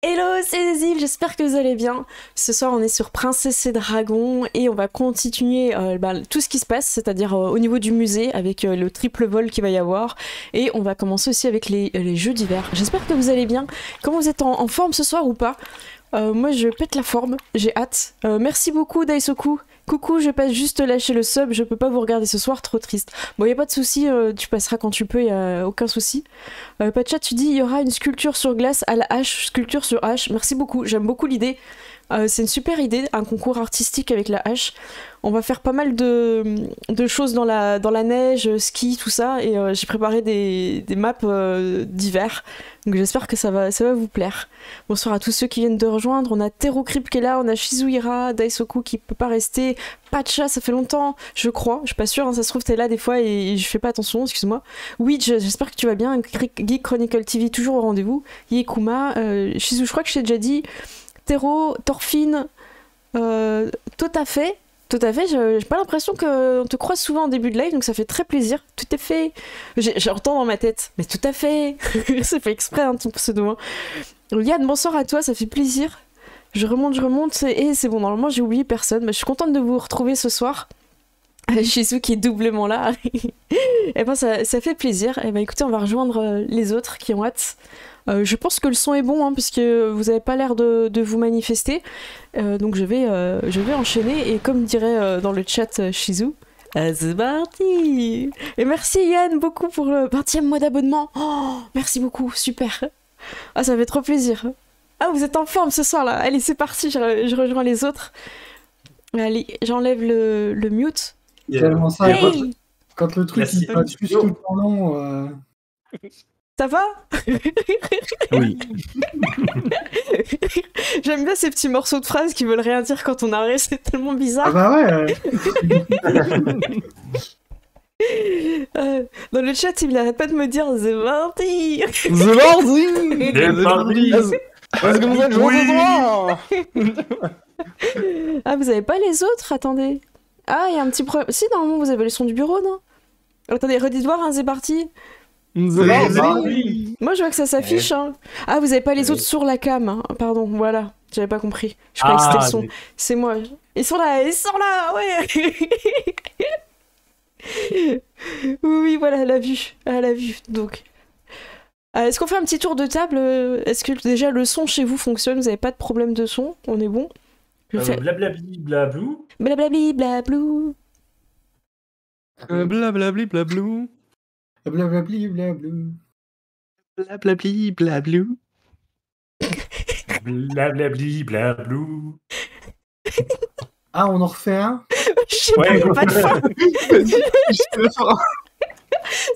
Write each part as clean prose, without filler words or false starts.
Hello, c'est Zézil, j'espère que vous allez bien. Ce soir, on est sur Princesse et Dragon et on va continuer tout ce qui se passe, c'est-à-dire au niveau du musée avec le triple vol qu'il va y avoir. Et on va commencer aussi avec les jeux d'hiver. J'espère que vous allez bien. Comment vous êtes en forme ce soir ou pas? Moi, je pète la forme, j'ai hâte. Merci beaucoup, Daisoku. Coucou, je passe juste lâcher le sub, je peux pas vous regarder ce soir, trop triste. Bon, y a pas de souci, tu passeras quand tu peux, y a aucun souci. Patcha, tu dis il y aura une sculpture sur glace à la hache, sculpture sur hache. Merci beaucoup, j'aime beaucoup l'idée. C'est une super idée, un concours artistique avec la hache. On va faire pas mal de choses dans la neige, ski, tout ça, et j'ai préparé des maps d'hiver. Donc j'espère que ça va vous plaire. Bonsoir à tous ceux qui viennent de rejoindre. On a Terocrip qui est là, on a Shizuhira, Daisoku qui peut pas rester, Patcha, ça fait longtemps, je crois. Je suis pas sûre, hein, ça se trouve t'es là des fois et je fais pas attention, excuse-moi. Oui, j'espère que tu vas bien. Geek Chronicle TV toujours au rendez-vous. Yekuma, Shizu, je crois que je t'ai déjà dit. Tero, Thorfinn, tout à fait. Tout à fait, j'ai pas l'impression qu'on te croise souvent en début de live, donc ça fait très plaisir. Tout à fait. J'entends dans ma tête, mais tout à fait. C'est fait exprès, hein, ton pseudo. Hein. Yann, bonsoir à toi, ça fait plaisir. Je remonte, et c'est bon, normalement j'ai oublié personne. Mais je suis contente de vous retrouver ce soir. Shizu qui est doublement là. Et ben ça fait plaisir. Et ben écoutez, on va rejoindre les autres qui ont hâte. Je pense que le son est bon, hein, puisque vous n'avez pas l'air de vous manifester. Donc je vais enchaîner. Et comme dirait dans le chat Shizu, c'est parti. Et merci Yann beaucoup pour le 20e mois d'abonnement. Oh, merci beaucoup, super. Ah, ça fait trop plaisir. Ah, vous êtes en forme ce soir là. Allez, c'est parti, je rejoins les autres. Allez, j'enlève le mute. Tellement ça, Hey, quand le truc il passe juste tout le temps long. ça va? Oui. J'aime bien ces petits morceaux de phrases qui veulent rien dire quand on arrête, c'est tellement bizarre. Ah bah ouais. Dans le chat, il arrête pas de me dire c'est parti. C'est mardi. C'est mardi. Est-ce que vous êtes joyeux ce soir? Ah, vous avez pas les autres? Attendez. Ah, il y a un petit problème. Si, normalement, vous avez le son du bureau, non? Attendez, redites voir, hein, c'est parti. C'est mardi. Moi, je vois que ça s'affiche. Hein. Ah, vous avez pas les autres sur la cam. Hein. Pardon, voilà. J'avais pas compris. Je croyais que c'était le son. C'est moi. Ils sont là, ouais. Oui, voilà, la vue. Ah, la vue, donc. Est-ce qu'on fait un petit tour de table? Est-ce que déjà le son chez vous fonctionne? Vous avez pas de problème de son? On est bon? Blablabli, blablou. Blablabli, blablou. Blablabli blablou. Blablabli blablou. Blablabli blablou. Blablabli, blablou. Ah, on en refait un? Je sais pas, y a pas de fin.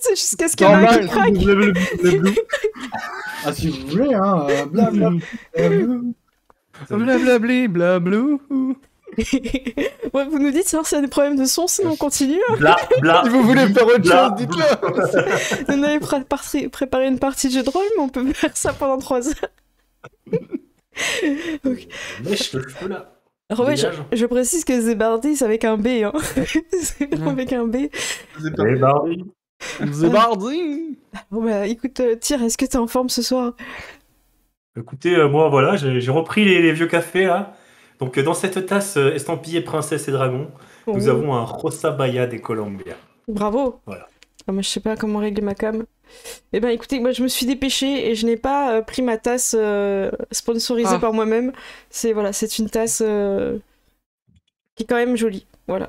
C'est jusqu'à ce qu'il y en ait un qui craque. Blablabli. Ah, si vous voulez, hein. Blablabli blablou. Blablabli blablou. Ouais, vous nous dites s'il y a des problèmes de son, sinon on continue. Si vous voulez faire autre chose, dites-le. On avait préparé une partie de jeu de rôle, mais on peut faire ça pendant 3 heures. Okay. Lèche le cheveu là. Alors ouais, je précise que Zébardi c'est avec un B, hein. C'est avec un B. Zébardi. Zébardi. Bon bah écoute, Tyr, est-ce que t'es en forme ce soir? Écoutez, moi voilà, j'ai repris les vieux cafés là. Donc dans cette tasse estampillée Princesse et Dragon, nous avons un Rosa Baya de Colombia. Bravo. Voilà. Ah, moi je sais pas comment régler ma cam. Eh ben écoutez, moi je me suis dépêchée et je n'ai pas pris ma tasse sponsorisée par moi-même. C'est une tasse qui est quand même jolie. Voilà.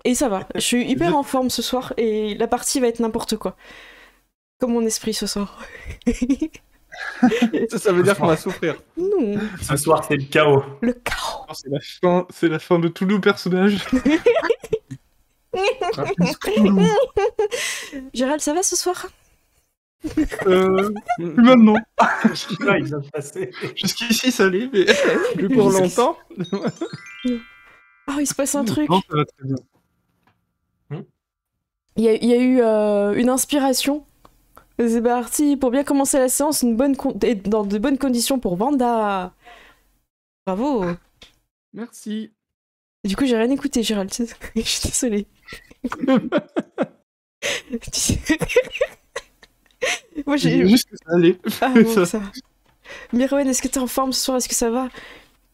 Et ça va. Je suis hyper en forme ce soir et la partie va être n'importe quoi. Comme mon esprit ce soir. Ça veut dire qu'on va souffrir. Non. Ce soir c'est le chaos. Le chaos. C'est la fin de tous nos personnages. Gérald, ça va ce soir? Plus maintenant. Là, il vient de passer. Jusqu'ici ça allait, mais plus pour longtemps. Oh, il se passe un truc. Non, ça va très bien. Il y a eu une inspiration. C'est parti pour bien commencer la séance, et dans de bonnes conditions pour Vanda. Bravo. Merci. Du coup, j'ai rien écouté, Gérald. Je suis désolée. Moi, j'ai juste que ça allait. Ah, bon, ça va. Merowen, est-ce que t'es en forme ce soir? Est-ce que ça va?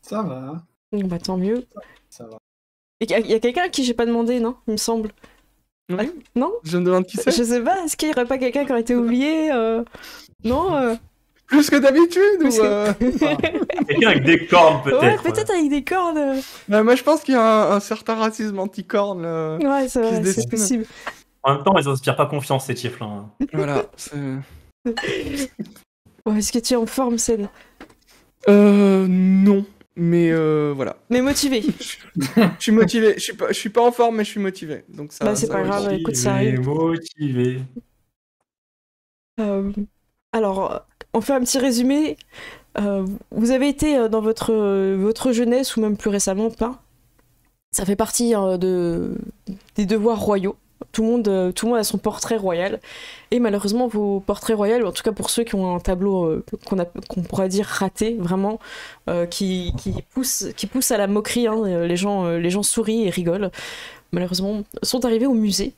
Ça va, Bon, bah tant mieux. ça va. Il y a quelqu'un à qui j'ai pas demandé, non? Il me semble. Oui. Non? Je me demande qui c'est. Je sais pas, est-ce qu'il y aurait pas quelqu'un qui aurait été oublié Non Plus que d'habitude Plus ou Quelqu'un avec des cornes, peut-être. Ouais, peut-être avec des cordes. Moi, je pense qu'il y a un certain racisme anti-corne. Ouais, c'est Qui se vrai, c'est dessine. possible. En même temps, ils inspirent pas confiance, ces chiffres-là. Hein. Voilà. Ouais, est-ce que tu es en forme, Sen? Non. Mais voilà. Mais motivé. Je suis motivé. Je suis pas en forme, mais je suis motivé. Donc ça. Bah, c'est ça pas va. grave, écoute, ça arrive. Motivé. Alors, on fait un petit résumé. Vous avez été dans votre jeunesse, ou même plus récemment, pas. Ça fait partie des devoirs royaux. Tout le monde a son portrait royal. Et malheureusement, vos portraits royaux, en tout cas pour ceux qui ont un tableau qu'on pourrait dire raté, vraiment, qui pousse à la moquerie, hein, les gens sourient et rigolent, malheureusement, sont arrivés au musée.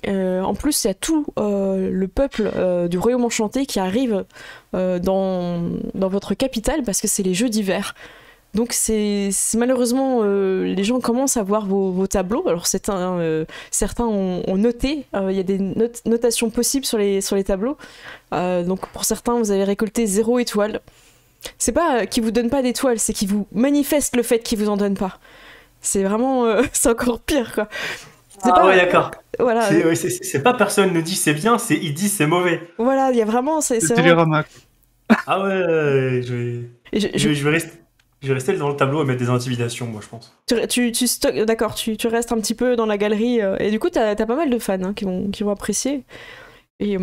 En plus, il y a tout le peuple du Royaume Enchanté qui arrive dans votre capitale parce que c'est les Jeux d'hiver. Donc c'est malheureusement les gens commencent à voir vos tableaux. Alors certains ont noté, il y a des notations possibles sur les tableaux. Donc pour certains, vous avez récolté 0 étoile. C'est pas qu'ils vous donnent pas d'étoiles, c'est qu'ils vous manifestent le fait qu'ils vous en donnent pas. C'est vraiment c'est encore pire quoi. Ouais, d'accord. Voilà. C'est pas personne ne dit c'est bien, c'est ils disent c'est mauvais. Voilà, il y a vraiment c'est Télérama. Ah ouais, je vais rester dans le tableau et mettre des intimidations, moi, je pense. D'accord, tu restes un petit peu dans la galerie et du coup t'as pas mal de fans hein, qui vont apprécier. Et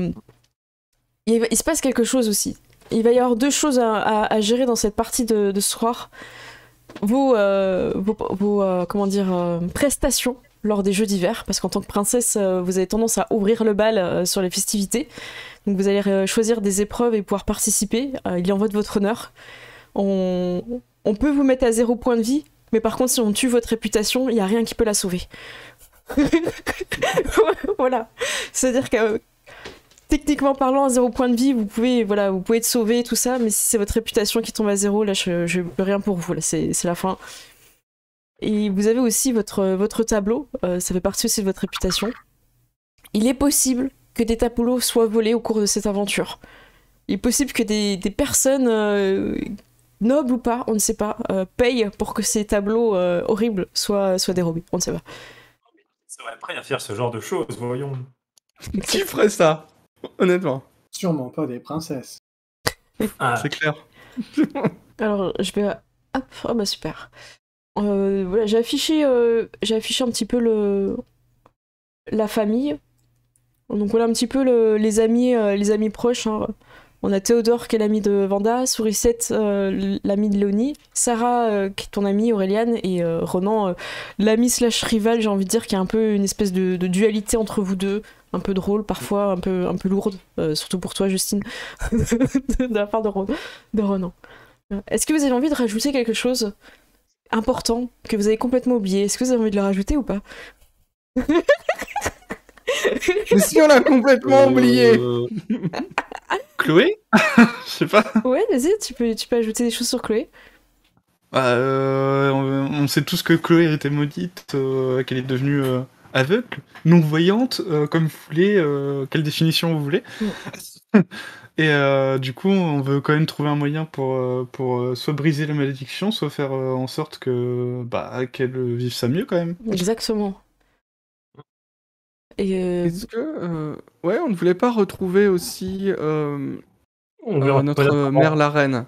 il se passe quelque chose aussi. Il va y avoir 2 choses à gérer dans cette partie de ce soir. Vos prestations lors des Jeux d'hiver, parce qu'en tant que princesse, vous avez tendance à ouvrir le bal sur les festivités. Donc vous allez choisir des épreuves et pouvoir participer. Il y en va de votre honneur. On peut vous mettre à 0 point de vie, mais par contre, si on tue votre réputation, il n'y a rien qui peut la sauver. Voilà. C'est-à-dire que, techniquement parlant, à 0 point de vie, vous pouvez être sauvé, tout ça, mais si c'est votre réputation qui tombe à 0, là, je peux rien pour vous. Là, c'est la fin. Et vous avez aussi votre tableau, ça fait partie aussi de votre réputation. Il est possible que des tableaux soient volés au cours de cette aventure. Il est possible que des personnes, nobles ou pas, on ne sait pas, payent pour que ces tableaux horribles soient dérobés. On ne sait pas. Ça va prêt à faire ce genre de choses, voyons. Qui ferait ça? Honnêtement. Sûrement pas des princesses. Ah, C'est clair. Alors, je vais... Hop, oh bah super. Voilà, j'ai affiché un petit peu la famille. Donc voilà un petit peu les amis proches. Hein. On a Théodore qui est l'ami de Vanda, Sourisette l'ami de Léonie, Sarah qui est ton amie Auréliane et Ronan l'ami / rival, j'ai envie de dire, qui a un peu une espèce de dualité entre vous deux, un peu drôle parfois, un peu lourde, surtout pour toi Justine, de la part de Ronan. Est-ce que vous avez envie de rajouter quelque chose important que vous avez complètement oublié? Est-ce que vous avez envie de le rajouter ou pas? Mais si on l'a complètement oublié. Chloé? Je sais pas. Ouais, vas-y, tu peux ajouter des choses sur Chloé. On sait tous que Chloé était maudite, qu'elle est devenue aveugle, non-voyante, comme vous voulez, quelle définition vous voulez. Et du coup, on veut quand même trouver un moyen pour soit briser la malédiction, soit faire en sorte qu'elle vive ça mieux quand même. Exactement. Et Est-ce que on ne voulait pas retrouver aussi notre mère la reine?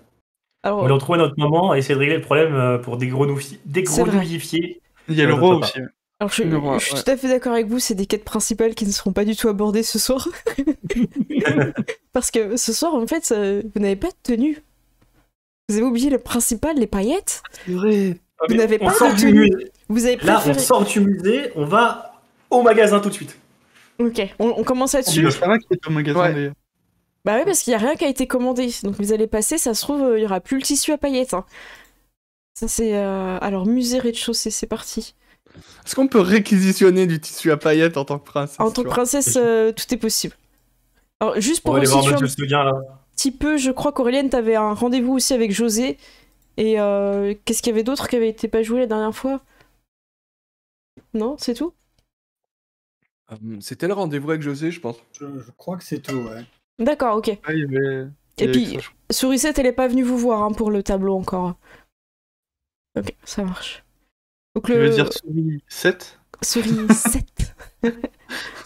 alors, on voulait retrouver notre maman et essayer de régler le problème pour dégrenouillifier. Il y a le notre roi papa. aussi. alors je suis tout à fait d'accord avec vous, c'est des quêtes principales qui ne seront pas du tout abordées ce soir. Parce que ce soir, en fait, vous n'avez pas de tenue. Vous avez oublié le principal, les paillettes. C'est vrai. Vous n'avez pas sort de du tenue. musée. Vous avez Là, préféré... on sort du musée, on va au magasin tout de suite. Ok, on commence là-dessus. C'est vrai qu'il est au magasin Ouais. d'ailleurs. Bah ouais, parce qu'il n'y a rien qui a été commandé. Donc vous allez passer, ça se trouve, il n'y aura plus le tissu à paillettes. Hein. Ça c'est... Alors, musée rez-de-chaussée, c'est parti. Est-ce qu'on peut réquisitionner du tissu à paillettes en tant que princesse? En tant que princesse, tout est possible. Alors, juste On pour va aller voir resituer Monsieur Seguin là. petit peu, je crois qu'Aurélienne, t'avais un rendez-vous aussi avec José. Et qu'est-ce qu'il y avait d'autre qui avait été pas joué la dernière fois? Non, c'est tout? C'était le rendez-vous avec José, je pense. Je crois que c'est tout, ouais. D'accord, ok. Ah, il y avait- il y Et avait puis, que ça, je crois. Sourisette, elle est pas venue vous voir hein, pour le tableau encore. Ok, ça marche. Donc Tu veux dire souris 7? Souris 7.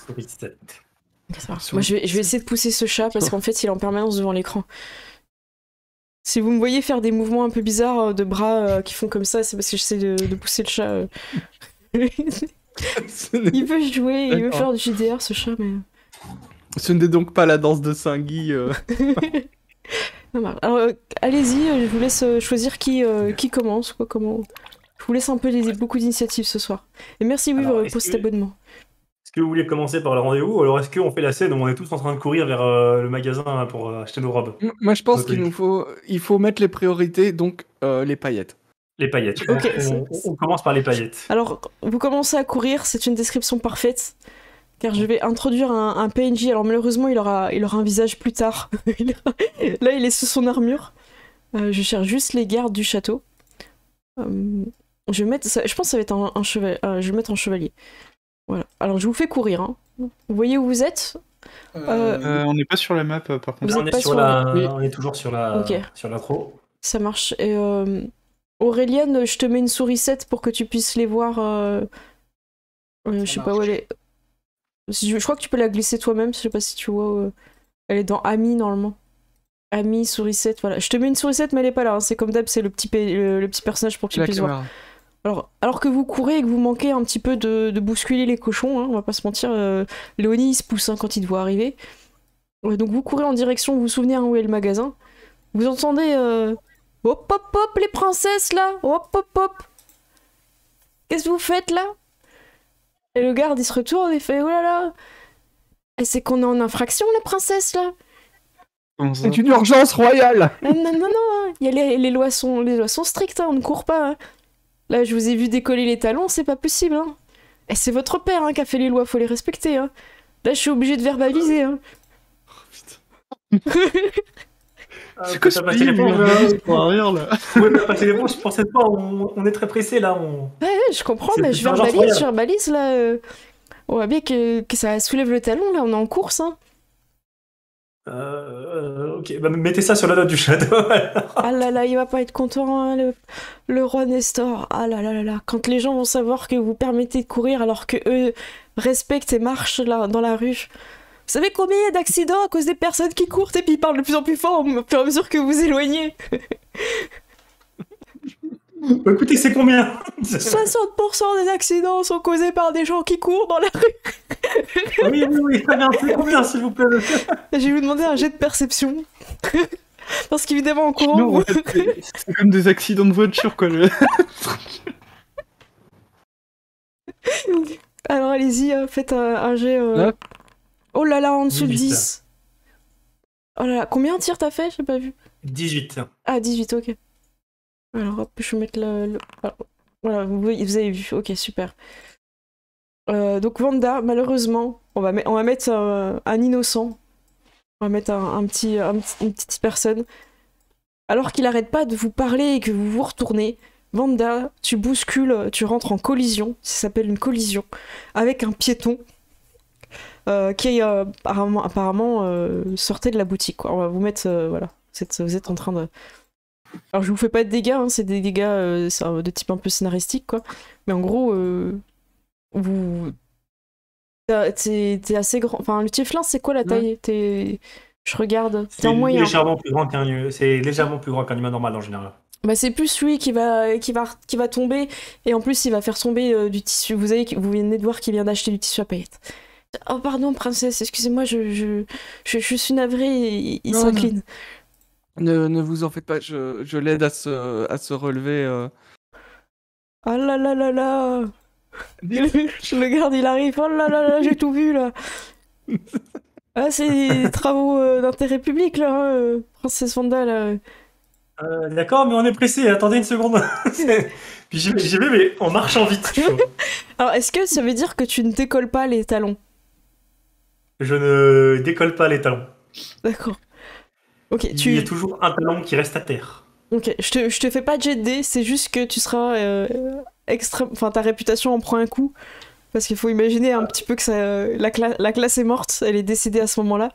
Souris 7. Ok, ça marche. Moi, je vais essayer de pousser ce chat parce qu'en fait, il est en permanence devant l'écran. Si vous me voyez faire des mouvements un peu bizarres de bras qui font comme ça, c'est parce que j'essaie de pousser le chat. Il veut jouer, il veut D'accord. faire du JDR, ce chat, mais... Ce n'est donc pas la danse de Saint-Guy. Ça marche. Alors, allez-y, je vous laisse choisir qui commence, quoi, comment... Je vous laisse un peu beaucoup d'initiatives ce soir. Et merci, oui, Alors, pour cet abonnement. Est-ce que vous voulez commencer par le rendez-vous ou alors est-ce qu'on fait la scène où on est tous en train de courir vers le magasin pour acheter nos robes? Moi, je pense Ok. il faut mettre les priorités, donc les paillettes. Les paillettes. Ok, On commence par les paillettes. Alors, vous commencez à courir, c'est une description parfaite, car je vais introduire un PNJ. Alors malheureusement, il aura un visage plus tard. Là, il est sous son armure. Je cherche juste les gardes du château. Je vais mettre, je pense que ça va être un chevalier. Je vais mettre un chevalier. Voilà. Alors, je vous fais courir. Hein. Vous voyez où vous êtes? On n'est pas sur la map, par contre. Vous Là, êtes pas sur on est toujours sur la Ok. sur l'intro. Ça marche. Et Aurélienne, je te mets une sourisette pour que tu puisses les voir. Je sais pas où elle est. Je crois que tu peux la glisser toi-même, je sais pas si tu vois. Elle est dans Ami normalement. Ami, sourisette, voilà. Je te mets une sourisette, mais elle est pas là. Hein. C'est comme d'hab, c'est le petit personnage pour que tu La puisses voir. caméra. Alors que vous courez et que vous manquez un petit peu de bousculer les cochons, hein, on va pas se mentir, Léonie il se pousse hein, quand il te voit arriver. Donc vous courez en direction, vous vous souvenez hein, où est le magasin. Vous entendez hop hop hop les princesses là, hop hop hop. Qu'est-ce que vous faites là? Et le garde il se retourne et fait oh là là. Et c'est qu'on est en infraction les princesses là. Comment ça? C'est une urgence royale. Non non non non, hein. Il y a les lois sont strictes, hein, on ne court pas. Hein. Là, je vous ai vu décoller les talons, c'est pas possible. Hein. Et c'est votre père hein, qui a fait les lois, faut les respecter. Hein. Là, je suis obligée de verbaliser. Hein. C'est quoi ce pays, pour rire, là? Vous pouvez pas passer les bons, je pensais pas, on est très pressé là. Ouais, je comprends, C'est mais une je urgence verbalise là. On voit bien que ça soulève le talon, là, on est en course. Hein. Ok, bah, mettez ça sur la note du shadow. Ah là là, il va pas être content, hein, le roi Nestor. Ah là là là là. Quand les gens vont savoir que vous permettez de courir alors que eux respectent et marchent là, dans la rue. Vous savez combien il y a d'accidents à cause des personnes qui courent et puis ils parlent de plus en plus fort au fur et à mesure que vous éloignez. Bah, écoutez, c'est combien? 60% des accidents sont causés par des gens qui courent dans la rue. Oui, très bien, c'est combien s'il vous plaît? Je vais vous demander un jet de perception. Parce qu'évidemment, en courant, Non, vous... en fait, c'est comme des accidents de voiture, quoi. Alors allez-y, faites un jet... Neuf. Oh là là, en dessous de 18. 10. Oh là là, combien de tirs t'as fait? J'ai pas vu. 18. Ah, 18, ok. Alors hop, je vais mettre le... Ah, voilà, vous avez vu, ok, super. Donc Wanda, malheureusement, on va mettre un innocent. On va mettre une petite personne. Alors qu'il arrête pas de vous parler et que vous vous retournez, Wanda, tu bouscules, tu rentres en collision, ça s'appelle une collision, avec un piéton qui apparemment sortait de la boutique. Quoi. On va vous mettre, voilà, vous êtes en train de... Alors je vous fais pas de dégâts, hein, c'est des dégâts de type un peu scénaristique, quoi. Mais en gros, t'es assez grand. Enfin, le Tieflin, c'est quoi la taille? Je regarde. T'es en moyen. C'est légèrement plus grand qu'un humain normal en général. Bah, c'est plus lui qui va tomber, et en plus il va faire tomber du tissu. Vous venez de voir qu'il vient d'acheter du tissu à paillettes. Oh pardon princesse, excusez-moi, je suis navrée, il s'incline. Ne vous en faites pas, je l'aide à se relever. Ah là là là là. Le garde il arrive, oh là là là, j'ai tout vu là. Ah, c'est des travaux d'intérêt public là, princesse Wanda là. D'accord, mais on est pressé, attendez une seconde. Puis j'y vais, mais en marchant vite. Alors, est-ce que ça veut dire que tu ne décolles pas les talons? Je ne décolle pas les talons. D'accord. Ok, Il y a toujours un talon qui reste à terre. Ok, je te fais pas de jet de dés, c'est juste que tu seras extrême. Enfin, ta réputation en prend un coup. Parce qu'il faut imaginer un petit peu que la classe est morte, elle est décédée à ce moment-là.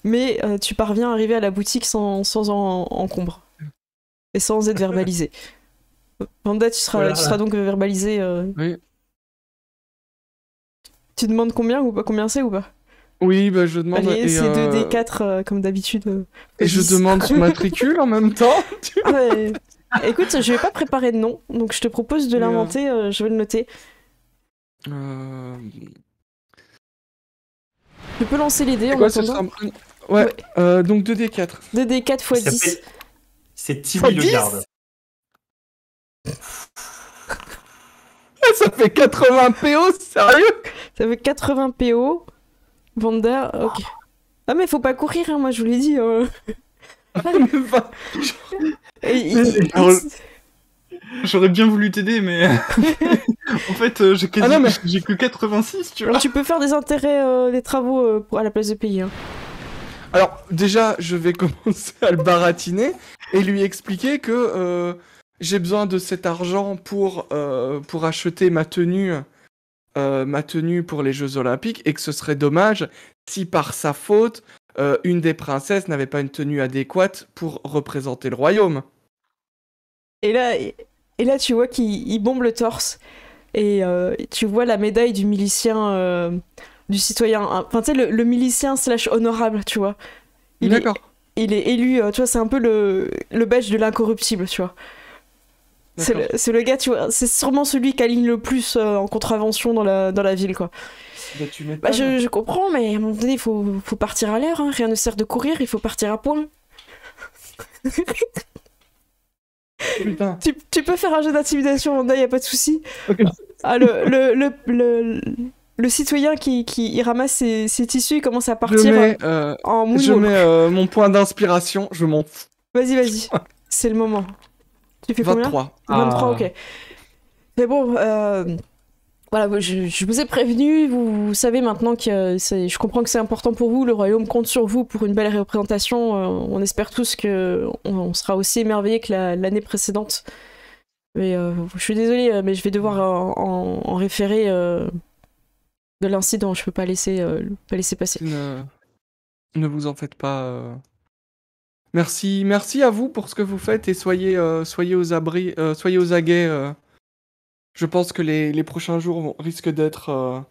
Mais tu parviens à arriver à la boutique sans encombre. Et sans être verbalisé. Panda, tu seras donc verbalisé. Oui. Tu demandes combien c'est ou pas? Oui, bah je demande. Allez, et, c'est 2d4 comme d'habitude. Et je 10. demande son matricule en même temps. Ah ouais. Écoute, je vais pas préparer de nom, donc je te propose de l'inventer, je vais le noter. Tu peux lancer les dés en attendant. Ouais, donc 2d4. 2d4 x 10. C'est Timmy le garde. Ça fait 80 PO, sérieux? Ça fait 80 PO. Vanda, ok. Ah mais faut pas courir, hein, moi je vous l'ai dit. J'aurais bien voulu t'aider, mais en fait, j'ai que 86, tu vois. Tu peux faire des intérêts, des travaux à la place de payer. Hein. Alors, déjà, je vais commencer à le baratiner et lui expliquer que j'ai besoin de cet argent pour acheter ma tenue pour les Jeux Olympiques et que ce serait dommage si par sa faute, une des princesses n'avait pas une tenue adéquate pour représenter le royaume. Et là tu vois qu'il bombe le torse et tu vois la médaille du milicien, du citoyen. Enfin, tu sais, le milicien / honorable, tu vois. D'accord. Il est élu, tu vois, c'est un peu le badge de l'incorruptible, tu vois. C'est le gars, tu vois, c'est sûrement celui qui aligne le plus en contravention dans la ville, quoi. Bah, je comprends, mais à un moment donné, il faut partir à l'heure, hein. Rien ne sert de courir, il faut partir à point. Putain. Tu peux faire un jeu d'intimidation, Wanda, y a pas de souci. Okay. Ah, le citoyen qui ramasse ses tissus, il commence à partir en moonwalk. Je mets mon point d'inspiration, je m'en fous. Vas-y, c'est le moment. Tu fais 23. Combien 23, ok. Mais bon, voilà, je vous ai prévenu, vous savez maintenant que je comprends que c'est important pour vous, le royaume compte sur vous pour une belle représentation. On espère tous qu'on sera aussi émerveillés que l'année précédente. Mais je suis désolée, mais je vais devoir en référer de l'incident. Je peux pas laisser passer. Ne vous en faites pas. Merci à vous pour ce que vous faites et soyez aux aguets. Je pense que les prochains jours risquent d'être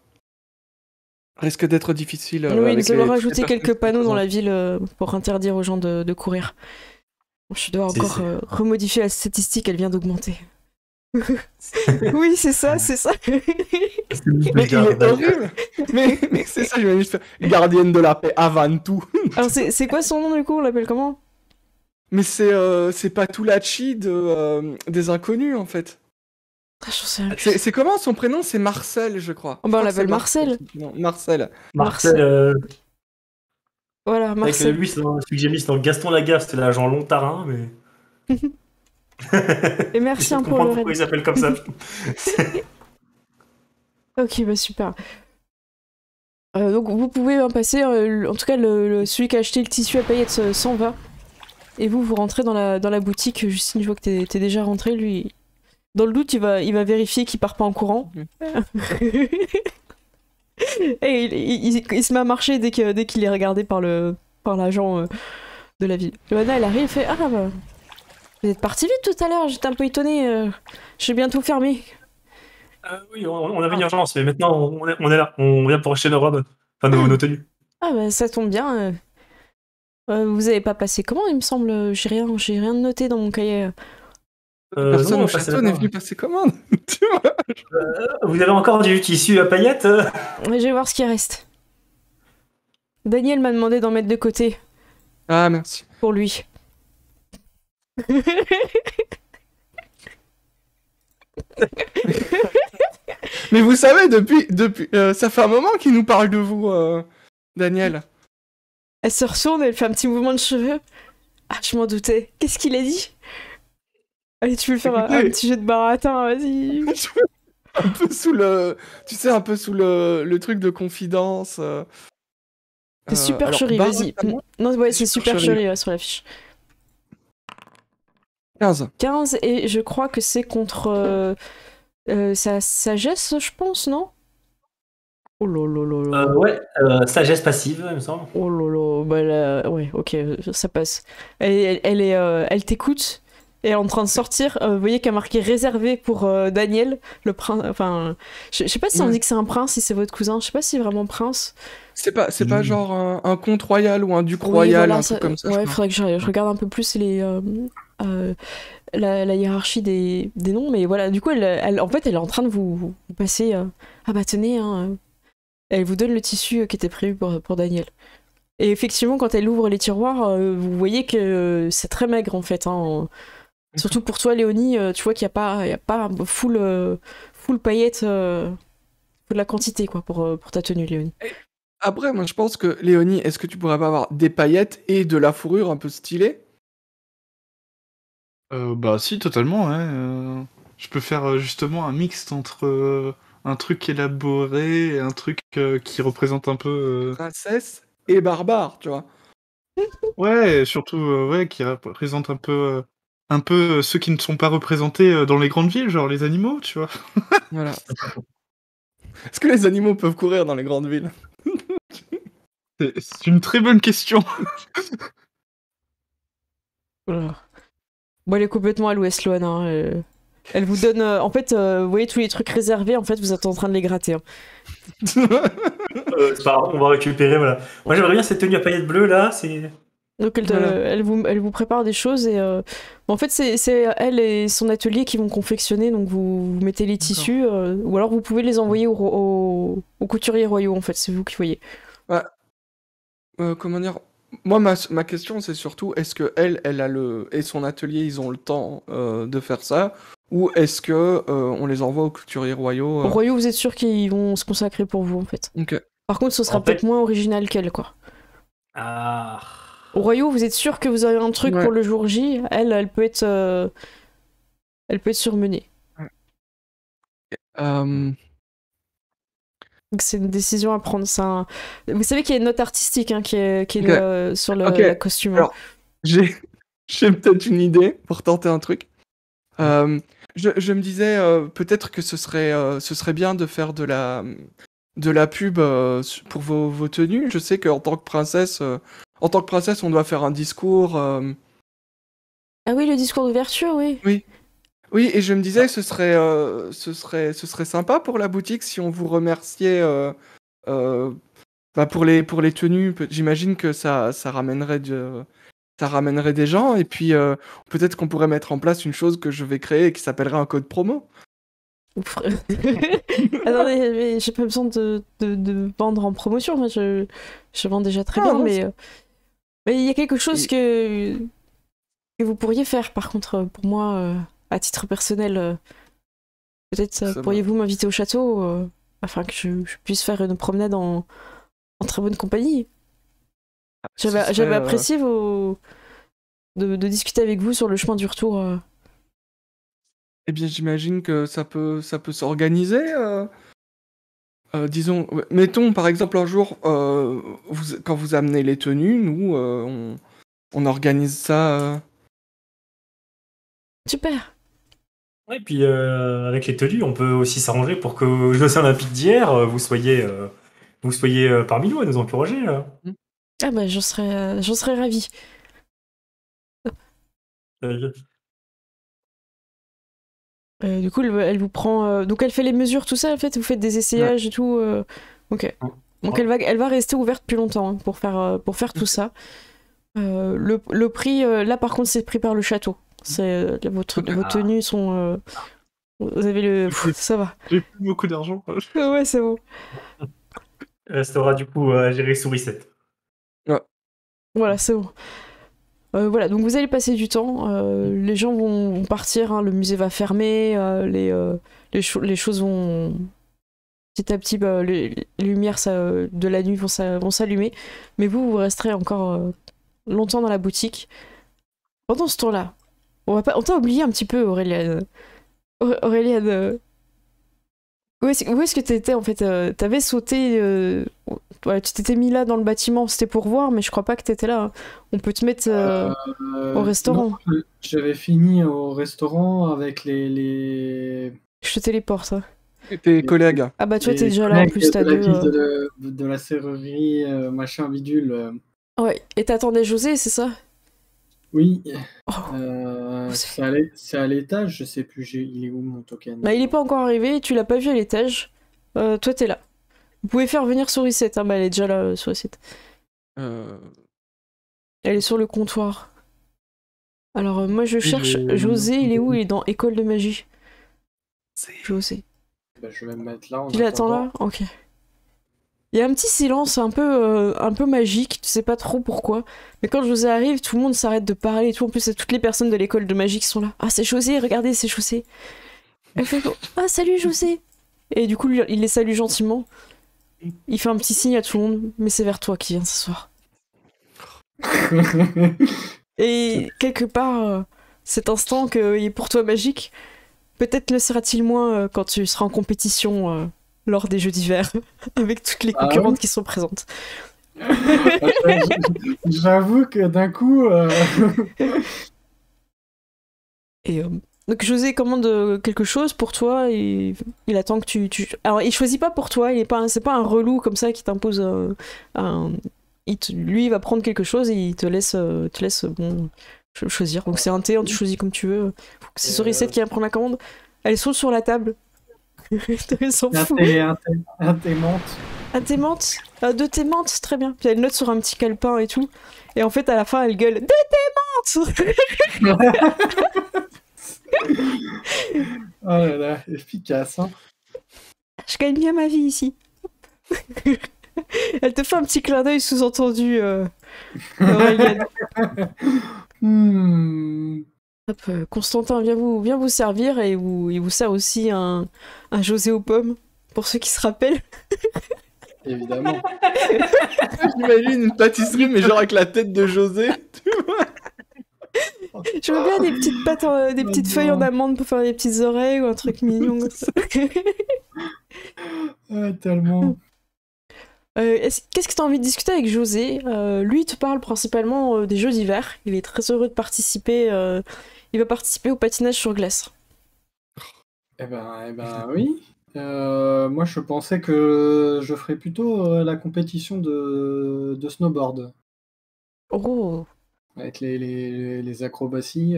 difficiles. Oui, nous allons rajouter quelques panneaux dans la ville pour interdire aux gens de courir. Je dois encore remodifier la statistique, elle vient d'augmenter. Oui, c'est ça. Mais il est horrible. Mais c'est ça, je vais juste faire gardienne de la paix avant tout. Alors c'est quoi son nom du coup, on l'appelle comment? Mais c'est Patulachi des Inconnus en fait. Ah, c'est comment son prénom? C'est Marcel, je crois. Oh, bah, on l'appelle Marcel. Non, Marcel. Voilà, Marcel. Avec lui, celui que j'ai mis, c'est dans Gaston Lagaffe, c'est l'agent Lontarin, mais... Et merci un peu pour le pourquoi ils s'appellent comme ça. Ok, bah super. Donc vous pouvez passer, en tout cas celui qui a acheté le tissu à paillettes s'en va. Et vous rentrez dans la boutique. Justine, je vois que t'es déjà rentré, lui. Dans le doute, il va vérifier qu'il part pas en courant. Et il se met à marcher dès qu'il est regardé par l'agent de la ville. Johanna, elle arrive et fait: ah bah, vous êtes parti vite tout à l'heure, j'étais un peu étonnée. J'ai bientôt fermé. Oui, on avait une urgence, mais maintenant on est là. On vient pour acheter nos robes, enfin nos tenues. Ah bah ça tombe bien. Vous avez pas passé comment, il me semble? J'ai rien noté dans mon cahier. Personne au château n'est venu passer commande. Tu vois, vous avez encore du tissu à paillettes? Je vais voir ce qui reste. Daniel m'a demandé d'en mettre de côté. Ah, merci. Pour lui. Mais vous savez, depuis ça fait un moment qu'il nous parle de vous, Daniel. Elle se retourne, elle fait un petit mouvement de cheveux. Ah, je m'en doutais. Qu'est-ce qu'il a dit? Allez, tu veux faire un petit jeu de baratin, vas-y. Un peu sous le... Tu sais, un peu sous le truc de confidence. C'est supercherie, alors, vas-y. Baratalon, Non, ouais, c'est supercherie. supercherie ouais, sur la fiche. 15. 15, et je crois que c'est contre sa sagesse, je pense, non? Oh là là là là. Ouais, sagesse passive, il me semble. Oh là là, bah là, ouais, ok, ça passe. Elle t'écoute, et elle est en train de sortir. Vous voyez qu'elle a marqué réservé pour Daniel, le prince. Enfin, je sais pas si on dit que c'est un prince, si c'est votre cousin. Je sais pas si c'est vraiment prince. C'est pas genre un comte royal ou un duc Oui, royal, voilà, un truc comme ça. je Ouais, crois. faudrait que je regarde un peu plus la hiérarchie des noms, mais voilà, du coup, en fait, elle est en train de vous passer. Ah bah tenez, hein. Elle vous donne le tissu qui était prévu pour Daniel. Et effectivement, quand elle ouvre les tiroirs, vous voyez que c'est très maigre en fait. Hein. Surtout pour toi, Léonie, tu vois qu'il n'y a pas full paillettes, faut de la quantité quoi, pour ta tenue, Léonie. Après, moi je pense que Léonie, est-ce que tu pourrais pas avoir des paillettes et de la fourrure un peu stylée? Bah si, totalement, ouais. Je peux faire justement un mixte entre un truc élaboré et un truc qui représente un peu... Princesse et barbare, tu vois. Ouais, surtout ouais, qui représente un peu ceux qui ne sont pas représentés dans les grandes villes, genre les animaux, tu vois. Voilà. Est-ce que les animaux peuvent courir dans les grandes villes? C'est une très bonne question. Voilà. Bon, elle est complètement à l'ouest, Loane. Hein. Elle vous donne. En fait, vous voyez tous les trucs réservés, en fait, vous êtes en train de les gratter. Hein. C'est pas grave, on va récupérer, voilà. Moi, j'aimerais bien cette tenue à paillettes bleues, là, c'est... Donc Voilà. elle vous prépare des choses et en fait c'est elle et son atelier qui vont confectionner, donc vous mettez les tissus ou alors vous pouvez les envoyer aux couturiers royaux en fait, c'est vous qui voyez. Comment dire? Moi, ma question, c'est surtout, est-ce que elle a et son atelier, ils ont le temps de faire ça, ou est-ce que on les envoie aux couturiers royaux Aux royaux vous êtes sûr qu'ils vont se consacrer pour vous en fait. Ok. Par contre ce sera En fait- peut-être moins original qu'elle quoi. Ah... Aux royaux vous êtes sûr que vous avez un truc Ouais. pour le jour J, elle peut être surmenée. Euh, Donc c'est une décision à prendre. Vous savez qu'il y a une note artistique hein, qui est Ok. sur Ok. la costume. Alors, j'ai j'ai peut-être une idée pour tenter un truc. Je me disais peut-être que ce serait bien de faire de la pub pour vos tenues. Je sais qu'en tant que princesse, on doit faire un discours. Ah oui, le discours d'ouverture, oui. Oui, et je me disais ce serait sympa pour la boutique si on vous remerciait pour les tenues. J'imagine que ça ramènerait des gens, et puis peut-être qu'on pourrait mettre en place une chose que je vais créer et qui s'appellerait un code promo. Attendez, mais j'ai pas besoin de vendre en promotion. Moi, je vends déjà très Ah, bien, non, mais il y a quelque chose que vous pourriez faire, par contre, pour moi, à titre personnel. Peut-être Ça pourriez-vous m'inviter au château afin que je puisse faire une promenade en très bonne compagnie. Ce J'avais serait, apprécié de discuter avec vous sur le chemin du retour. Eh bien, j'imagine que ça peut s'organiser. Disons, mettons par exemple un jour, quand vous amenez les tenues, nous, on organise ça. Super. Ouais, puis avec les tenues, on peut aussi s'arranger pour que aux Jeux olympiques d'hier, vous soyez parmi nous à nous encourager, là. Ah bah j'en serais ravie. Du coup, elle vous prend. Donc, elle fait les mesures, tout ça, en fait, vous faites des essayages et tout. Ok. Donc, elle va rester ouverte plus longtemps hein, pour faire tout ça. Le prix, là, par contre, c'est pris par le château. Vos tenues sont. Vous avez le. Ça va. J'ai plus beaucoup d'argent. Ouais, c'est bon. Ça aura du coup à gérer Sourisette. Voilà, c'est bon. Voilà, donc vous allez passer du temps. Les gens vont partir, hein, le musée va fermer, les choses vont petit à petit, les lumières de la nuit vont s'allumer, mais vous resterez encore longtemps dans la boutique. Pendant ce temps-là, on t'a oublié un petit peu, Auréliane. Auréliane, où est-ce que t'étais en fait? T'avais sauté Ouais, tu t'étais mis là dans le bâtiment, c'était pour voir, mais je crois pas que t'étais là. Hein. On peut te mettre au restaurant. Non, j'avais fini au restaurant avec les Je te téléporte. Hein. Tes collègues. Ah bah toi, t'es les déjà là en collègues plus, t'as de la deux. ville de la serrurerie, machin bidule. Ouais, et t'attendais José, c'est ça? Oui, Oh. c'est à l'étage, je sais plus, il est où mon token? Bah, il est pas encore arrivé, tu l'as pas vu à l'étage. Toi, t'es là. Vous pouvez faire venir Sourisette, hein, bah elle est déjà là, Sourisette. Elle est sur le comptoir. Alors, moi je cherche José, il est où? Il est dans École de magie. José. Bah, je vais me mettre là en Tu l'attends attendant. là? Ok. Il y a un petit silence un peu magique, tu sais pas trop pourquoi. Mais quand José arrive, tout le monde s'arrête de parler et tout. En plus, c'est toutes les personnes de l'école de magie qui sont là. Ah, c'est José, regardez, c'est José. Elle fait ah, salut José. Et du coup, il les salue gentiment. Il fait un petit signe à tout le monde, mais c'est vers toi qui vient ce soir. Et quelque part, cet instant qui est pour toi magique, peut-être le sera-t-il moins quand tu seras en compétition lors des Jeux d'hiver, avec toutes les concurrentes qui sont présentes. J'avoue que d'un coup... Et donc José commande quelque chose pour toi et il attend que tu... Alors il choisit pas pour toi, c'est pas un relou comme ça qui t'impose lui il va prendre quelque chose et il te laisse bon, choisir. Donc c'est un thé, tu choisis comme tu veux. C'est Sourisette qui va prendre la commande. Elle saute sur la table. Elle s'en fout. Un thé menthe. Un thé menthe, 2 thé menthe, très bien. Puis elle note sur un petit calepin et tout. Et en fait à la fin elle gueule 2 thé menthe. Oh là là, efficace. Hein. Je gagne bien ma vie ici. Elle te fait un petit clin d'œil sous-entendu. Hop, Constantin vient vous servir et il vous sert aussi un José aux pommes, pour ceux qui se rappellent. Évidemment. J'imagine une pâtisserie, mais genre avec la tête de José. Tu vois. Je veux bien des petites pâtes, des petites feuilles en amande pour faire des petites oreilles ou un truc mignon comme ça. Tellement. Qu'est-ce que tu as envie de discuter avec José? Lui, il te parle principalement des Jeux d'hiver. Il est très heureux de participer. Il va participer au patinage sur glace. Eh ben oui. Moi, je pensais que je ferais plutôt la compétition de snowboard. Oh! Avec les acrobaties.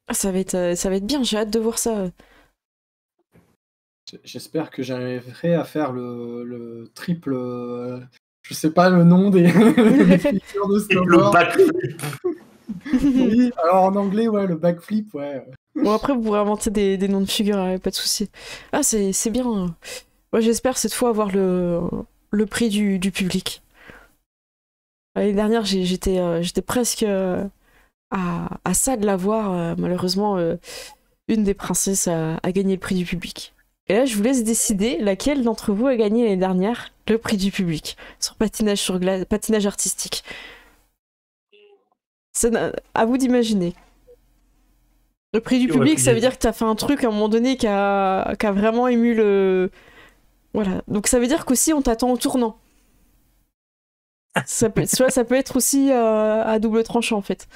Ah, ça va être bien, j'ai hâte de voir ça. J'espère que j'arriverai à faire le triple. Je sais pas le nom des figures de snowboard. Le backflip. Oui, alors en anglais, ouais, le backflip, ouais. Bon, après, vous pourrez inventer des noms de figures, pas de soucis. Ah, c'est bien. Moi, j'espère cette fois avoir le prix du public. L'année dernière, j'étais presque à ça de l'avoir. Malheureusement, une des princesses a gagné le prix du public. Et là, je vous laisse décider laquelle d'entre vous a gagné l'année dernière le prix du public sur patinage sur glace, patinage artistique. C'est à vous d'imaginer. Le prix du public, ça veut dire que t'as fait un truc à un moment donné qui a vraiment ému le... Voilà. Donc ça veut dire qu'aussi on t'attend au tournant. Ça peut être aussi à double tranchant en fait.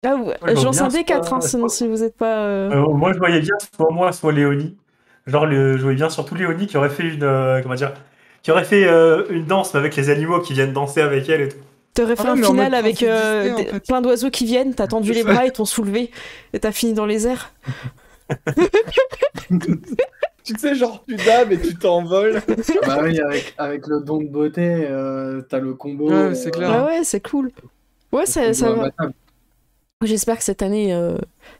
Ah, j'en sais des 4, sinon si vous n'êtes pas... moi je voyais bien soit moi, soit Léonie. Genre je voyais bien surtout Léonie qui aurait fait qui aurait fait une danse mais avec les animaux qui viennent danser avec elle et tout. T'aurais fait un final avec plein d'oiseaux qui viennent, t'as tendu les bras, ils t'ont soulevé, et t'as fini dans les airs. Tu sais, genre tu dabs et tu t'envoles. Bah oui, avec le don de beauté, t'as le combo. Ouais, c'est clair. Ah ouais, c'est cool. Ouais, ça va. J'espère que cette année,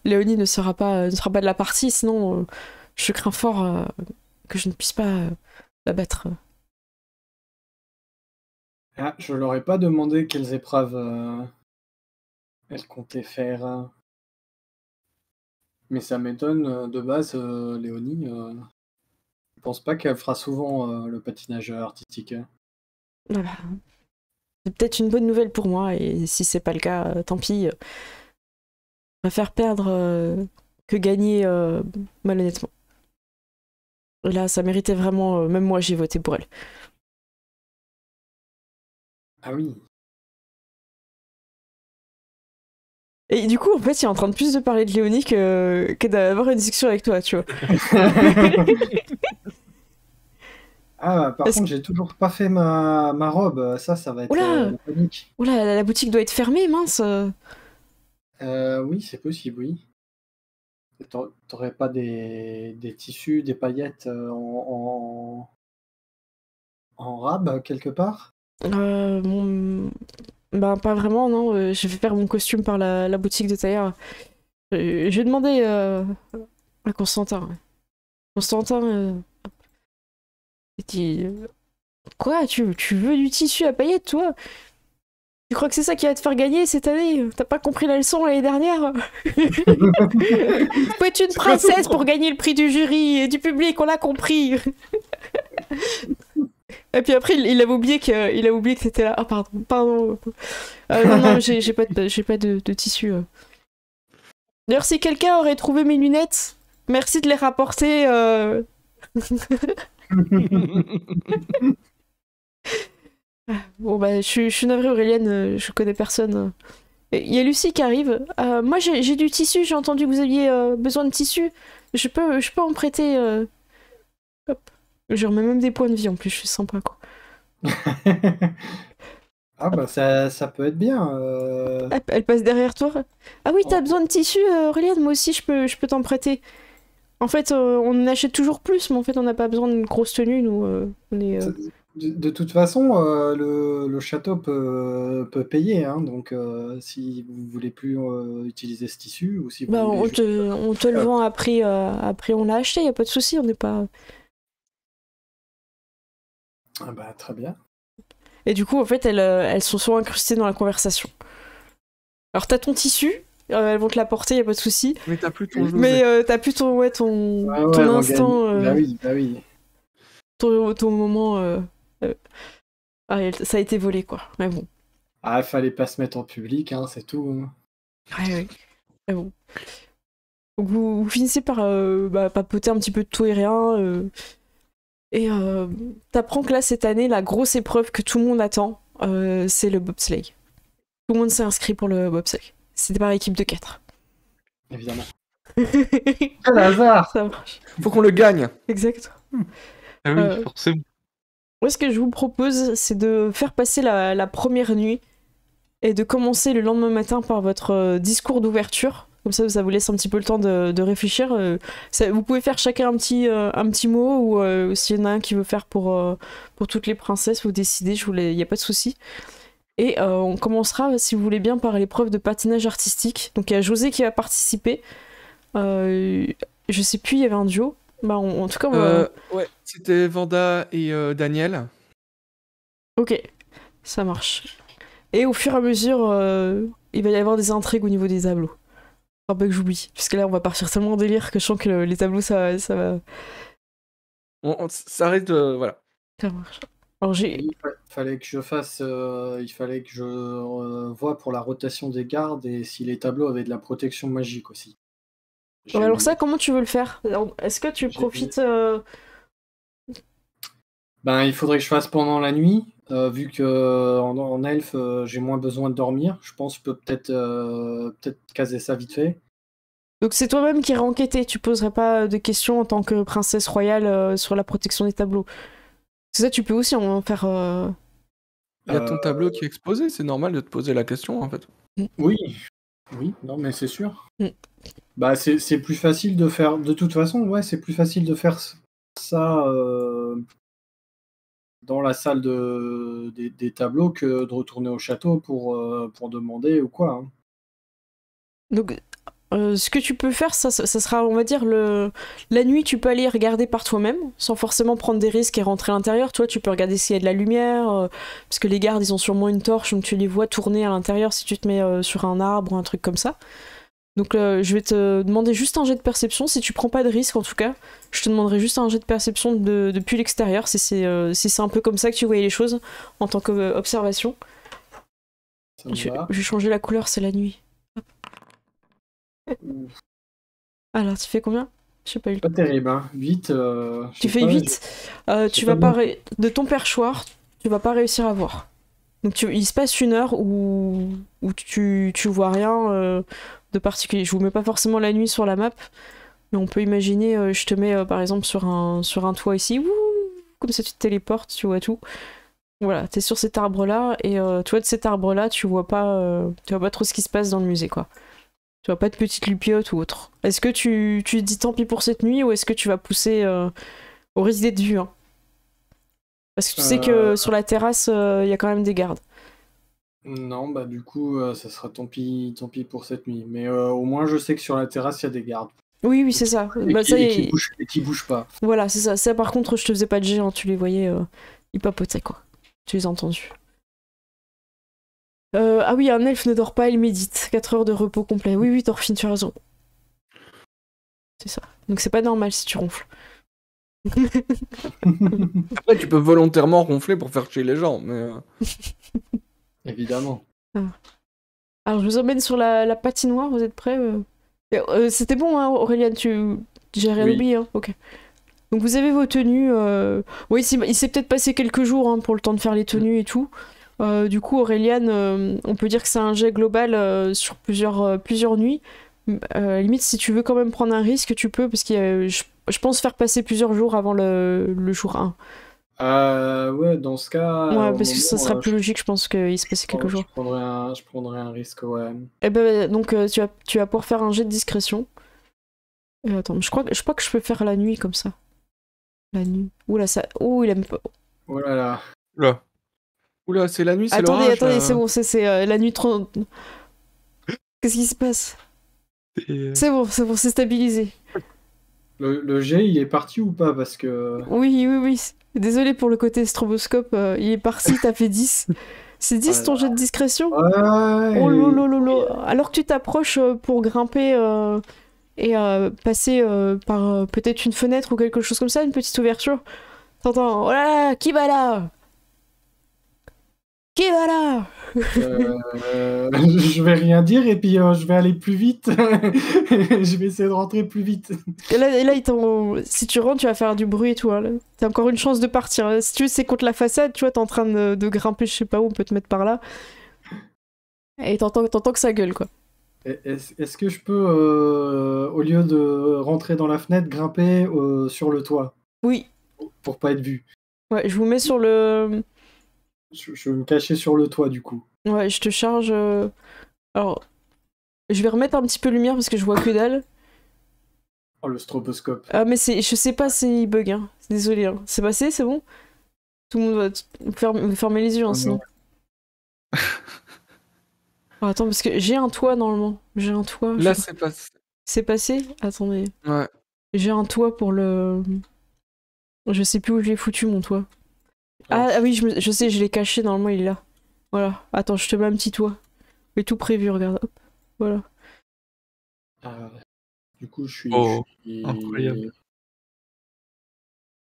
Léonie ne sera pas de la partie, sinon je crains fort que je ne puisse pas la battre. Ah, je leur ai pas demandé quelles épreuves elle comptait faire. Mais ça m'étonne de base, Léonie. Je pense pas qu'elle fera souvent le patinage artistique. Voilà. C'est peut-être une bonne nouvelle pour moi, et si c'est pas le cas, tant pis. Je préfère perdre que gagner malhonnêtement. Là, ça méritait vraiment, même moi j'ai voté pour elle. Ah oui. Et du coup, en fait, il est en train de plus de parler de Léonie que d'avoir une discussion avec toi, tu vois. Ah, par Parce- contre, j'ai toujours pas fait ma robe. Ça va être Oula la panique. Oula, la boutique doit être fermée, mince. Oui, c'est possible, oui. T'aurais pas des tissus, des paillettes en rab quelque part? Ben, pas vraiment, non. Je vais faire mon costume par la boutique de tailleur. Je vais demander à Constantin. Constantin, il dit, quoi, tu veux du tissu à paillettes, toi? Tu crois que c'est ça qui va te faire gagner cette année? T'as pas compris la leçon l'année dernière? Faut être une princesse pour gagner le prix du jury et du public, on l'a compris. Et puis après, il avait oublié que t'étais là. Ah, pardon. Non, j'ai pas de tissu. D'ailleurs, si quelqu'un aurait trouvé mes lunettes, merci de les rapporter. Bon, bah, je suis navrée, Aurélienne, je connais personne. Il y a Lucie qui arrive. Moi, j'ai du tissu, j'ai entendu que vous aviez besoin de tissu. Je peux en prêter. Hop. Je remets même des points de vie en plus, je suis sympa, quoi. Ah bah ça peut être bien. Elle passe derrière toi. Ah oui, t'as besoin de tissu, Aurélienne, moi aussi, je peux t'en prêter. En fait, on en achète toujours plus, mais en fait, on n'a pas besoin d'une grosse tenue, nous. On est, De toute façon, le château peut payer, hein, donc si vous voulez plus utiliser ce tissu ou si vous Bah, voulez on te le vend après, on l'a acheté, y a pas de souci, on n'est pas. Ah bah très bien. Et du coup, en fait, elles sont souvent incrustées dans la conversation. Alors, t'as ton tissu, elles vont te l'apporter, y a pas de souci. Mais t'as plus ton jeu. Mais t'as plus ton instant, Bah oui. ton moment. Ça a été volé, quoi. Mais bon. Ah, il fallait pas se mettre en public, hein, c'est tout. Ouais. Mais bon. Donc vous finissez par papoter un petit peu de tout et rien. Et t'apprends que là, cette année, la grosse épreuve que tout le monde attend, c'est le bobsleigh. Tout le monde s'est inscrit pour le bobsleigh. C'était par équipe de 4. Évidemment. Quel hasard! Ça marche. Faut qu'on le gagne. Exact. Ah oui, forcément. Moi, ce que je vous propose, c'est de faire passer la première nuit et de commencer le lendemain matin par votre discours d'ouverture. Comme ça vous laisse un petit peu le temps de réfléchir. Vous pouvez faire chacun un petit mot, ou s'il y en a un qui veut faire pour toutes les princesses, vous décidez, il n'y a pas de souci. Et on commencera, si vous voulez bien, par l'épreuve de patinage artistique. Donc il y a José qui va participer. Je sais plus, il y avait un duo. Bah, en tout cas, ouais, c'était Vanda et Daniel. Ok, ça marche. Et au fur et à mesure, il va y avoir des intrigues au niveau des tableaux. Faut pas que j'oublie, parce que là on va partir tellement en délire que je sens que les tableaux ça va. Ça risque de. Voilà. Ça marche. Alors Il fallait que je fasse. Il fallait que je vois pour la rotation des gardes et si les tableaux avaient de la protection magique aussi. Ouais, alors ça, comment tu veux le faire? Est-ce que tu profites Ben, il faudrait que je fasse pendant la nuit, vu que en elfe, j'ai moins besoin de dormir. Je pense que je peux peut-être caser ça vite fait. Donc c'est toi-même qui iras enquêter, tu poserais pas de questions en tant que princesse royale sur la protection des tableaux. C'est ça, tu peux aussi en faire. Il y a ton tableau qui est exposé, c'est normal de te poser la question en fait. Oui, non, mais c'est sûr. Mm. Bah, c'est plus facile de faire. De toute façon, ouais, c'est plus facile de faire ça dans la salle des tableaux que de retourner au château pour demander ou quoi. Hein. Donc ce que tu peux faire, ça sera, on va dire, la nuit, tu peux aller regarder par toi-même, sans forcément prendre des risques et rentrer à l'intérieur. Toi, tu peux regarder s'il y a de la lumière, parce que les gardes, ils ont sûrement une torche, donc tu les vois tourner à l'intérieur si tu te mets sur un arbre ou un truc comme ça. Donc je vais te demander juste un jet de perception, si tu prends pas de risque en tout cas. Je te demanderai juste un jet de perception depuis l'extérieur, si c'est un peu comme ça que tu voyais les choses, en tant qu'observation. Ça me va. Je vais changer la couleur, c'est la nuit. Alors, tu fais combien? J'ai pas eu le Pas terrible, hein. 8. Tu fais 8, tu vas pas de ton perchoir, tu vas pas réussir à voir. Donc il se passe 1 heure où tu vois rien de particulier. Je vous mets pas forcément la nuit sur la map, mais on peut imaginer, je te mets par exemple sur un toit ici, ouh, comme ça tu te téléportes, tu vois tout. Voilà, t'es sur cet arbre-là, et tu vois de cet arbre-là, tu vois pas trop ce qui se passe dans le musée, quoi. Tu vois pas de petites lupiotes ou autre. Est-ce que tu te dis tant pis pour cette nuit, ou est-ce que tu vas pousser au risque d'être vu, hein? Parce que tu sais que sur la terrasse, il y a quand même des gardes. Non, bah du coup, ça sera tant pis pour cette nuit. Mais au moins, je sais que sur la terrasse, il y a des gardes. Oui, c'est ça. Et Bah, qui, ça et y qui est. bougent, et qui bougent pas. Voilà, c'est ça. Ça, par contre, je te faisais pas de jet, hein, tu les voyais, ils papotaient, quoi. Tu les as entendus. Ah oui, un elfe ne dort pas, il médite. 4 heures de repos complet. Oui, Thorfinn, tu as raison. C'est ça. Donc c'est pas normal si tu ronfles. Après, tu peux volontairement ronfler pour faire chier les gens, mais... Évidemment. Alors, je vous emmène sur la patinoire, vous êtes prêts? C'était bon, hein, Aurélien, j'ai rien oublié, hein? Ok. Donc vous avez vos tenues. Oui, il s'est peut-être passé quelques jours, hein, pour le temps de faire les tenues et tout. Du coup, Aurélien, on peut dire que c'est un jet global sur plusieurs nuits. Limite, si tu veux quand même prendre un risque, tu peux, parce que je pense faire passer plusieurs jours avant le jour 1. Ouais, dans ce cas. Ouais, parce que ça sera plus logique, je pense qu'il se passait quelques jours. Je prendrais un risque, ouais. Et ben, donc, tu vas pouvoir faire un jet de discrétion. Attends, je crois que je peux faire la nuit comme ça. La nuit. Oula, ça. Oh, il aime pas. Oh là là. Là. Oula, c'est la nuit, c'est Attendez, l'orage. c'est bon, c'est la nuit 30. Qu'est-ce qui se passe? C'est bon, c'est stabilisé. Le jet, il est parti ou pas? Parce que. Oui. Désolé pour le côté stroboscope, il est parti, t'as fait 10. C'est 10 ton jet de discrétion? Ouais. Oh lolo. Alors que tu t'approches pour grimper et passer par peut-être une fenêtre ou quelque chose comme ça, une petite ouverture, t'entends, oh là là, qui va là? Qui va là? Je vais rien dire et puis je vais aller plus vite. Je vais essayer de rentrer plus vite. Et là si tu rentres, tu vas faire du bruit et tout. Hein, t'as encore une chance de partir. Si tu veux, c'est contre la façade, tu vois, t'es en train de grimper, je sais pas où, on peut te mettre par là. Et t'entends que ça gueule, quoi. Est-ce que je peux, au lieu de rentrer dans la fenêtre, grimper sur le toit? Oui. Pour pas être vu. Ouais, je vous mets sur le... Je vais me cacher sur le toit, du coup. Ouais, je te charge... Alors, je vais remettre un petit peu de lumière parce que je vois que dalle. Oh, le stroboscope. Ah, mais je sais pas s'il bug, hein. Désolé, hein. C'est passé, c'est bon? Tout le monde va fermer les yeux, hein, sinon. Oh, attends, parce que j'ai un toit, normalement. J'ai un toit. Là, c'est passé. C'est passé? Attendez. Ouais. J'ai un toit pour le... Je sais plus où je l'ai foutu, mon toit. Ah oui, je sais, je l'ai caché, normalement il est là. Voilà, attends, je te mets un petit toit. J'ai tout prévu, regarde. Hop, voilà. Du coup, je suis... Incroyable.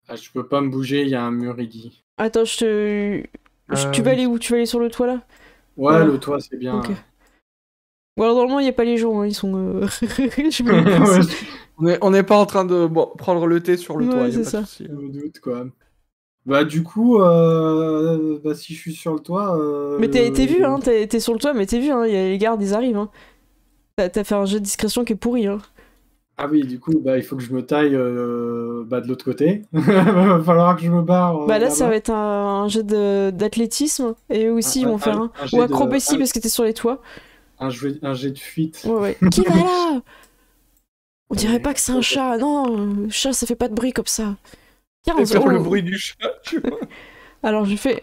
Ah, je peux pas me bouger, il y a un mur, il dit. Attends, tu vas aller où? Tu vas aller sur le toit, là? Ouais, voilà. Le toit, c'est bien. Okay. Bon, alors normalement, il n'y a pas les gens, hein, ils sont... On n'est pas en train de prendre le thé sur le toit, c'est ça. Je me doute, quoi. Bah du coup, si je suis sur le toit... Mais t'es vu, hein, t'es sur le toit, mais t'es vu, hein, les gardes, ils arrivent, hein. T'as fait un jet de discrétion qui est pourri, hein. Ah oui, du coup, il faut que je me taille de l'autre côté. Il va falloir que je me barre. Là, ça va être un jet d'athlétisme, et eux aussi, ils vont faire un... Ou acrobatie, parce que t'es sur les toits. Un jet de fuite. Ouais. Qui va là? On dirait pas que c'est un chat. Non, le chat, ça fait pas de bruit comme ça. 15, faire le bruit du chat, tu vois. Alors, je fais...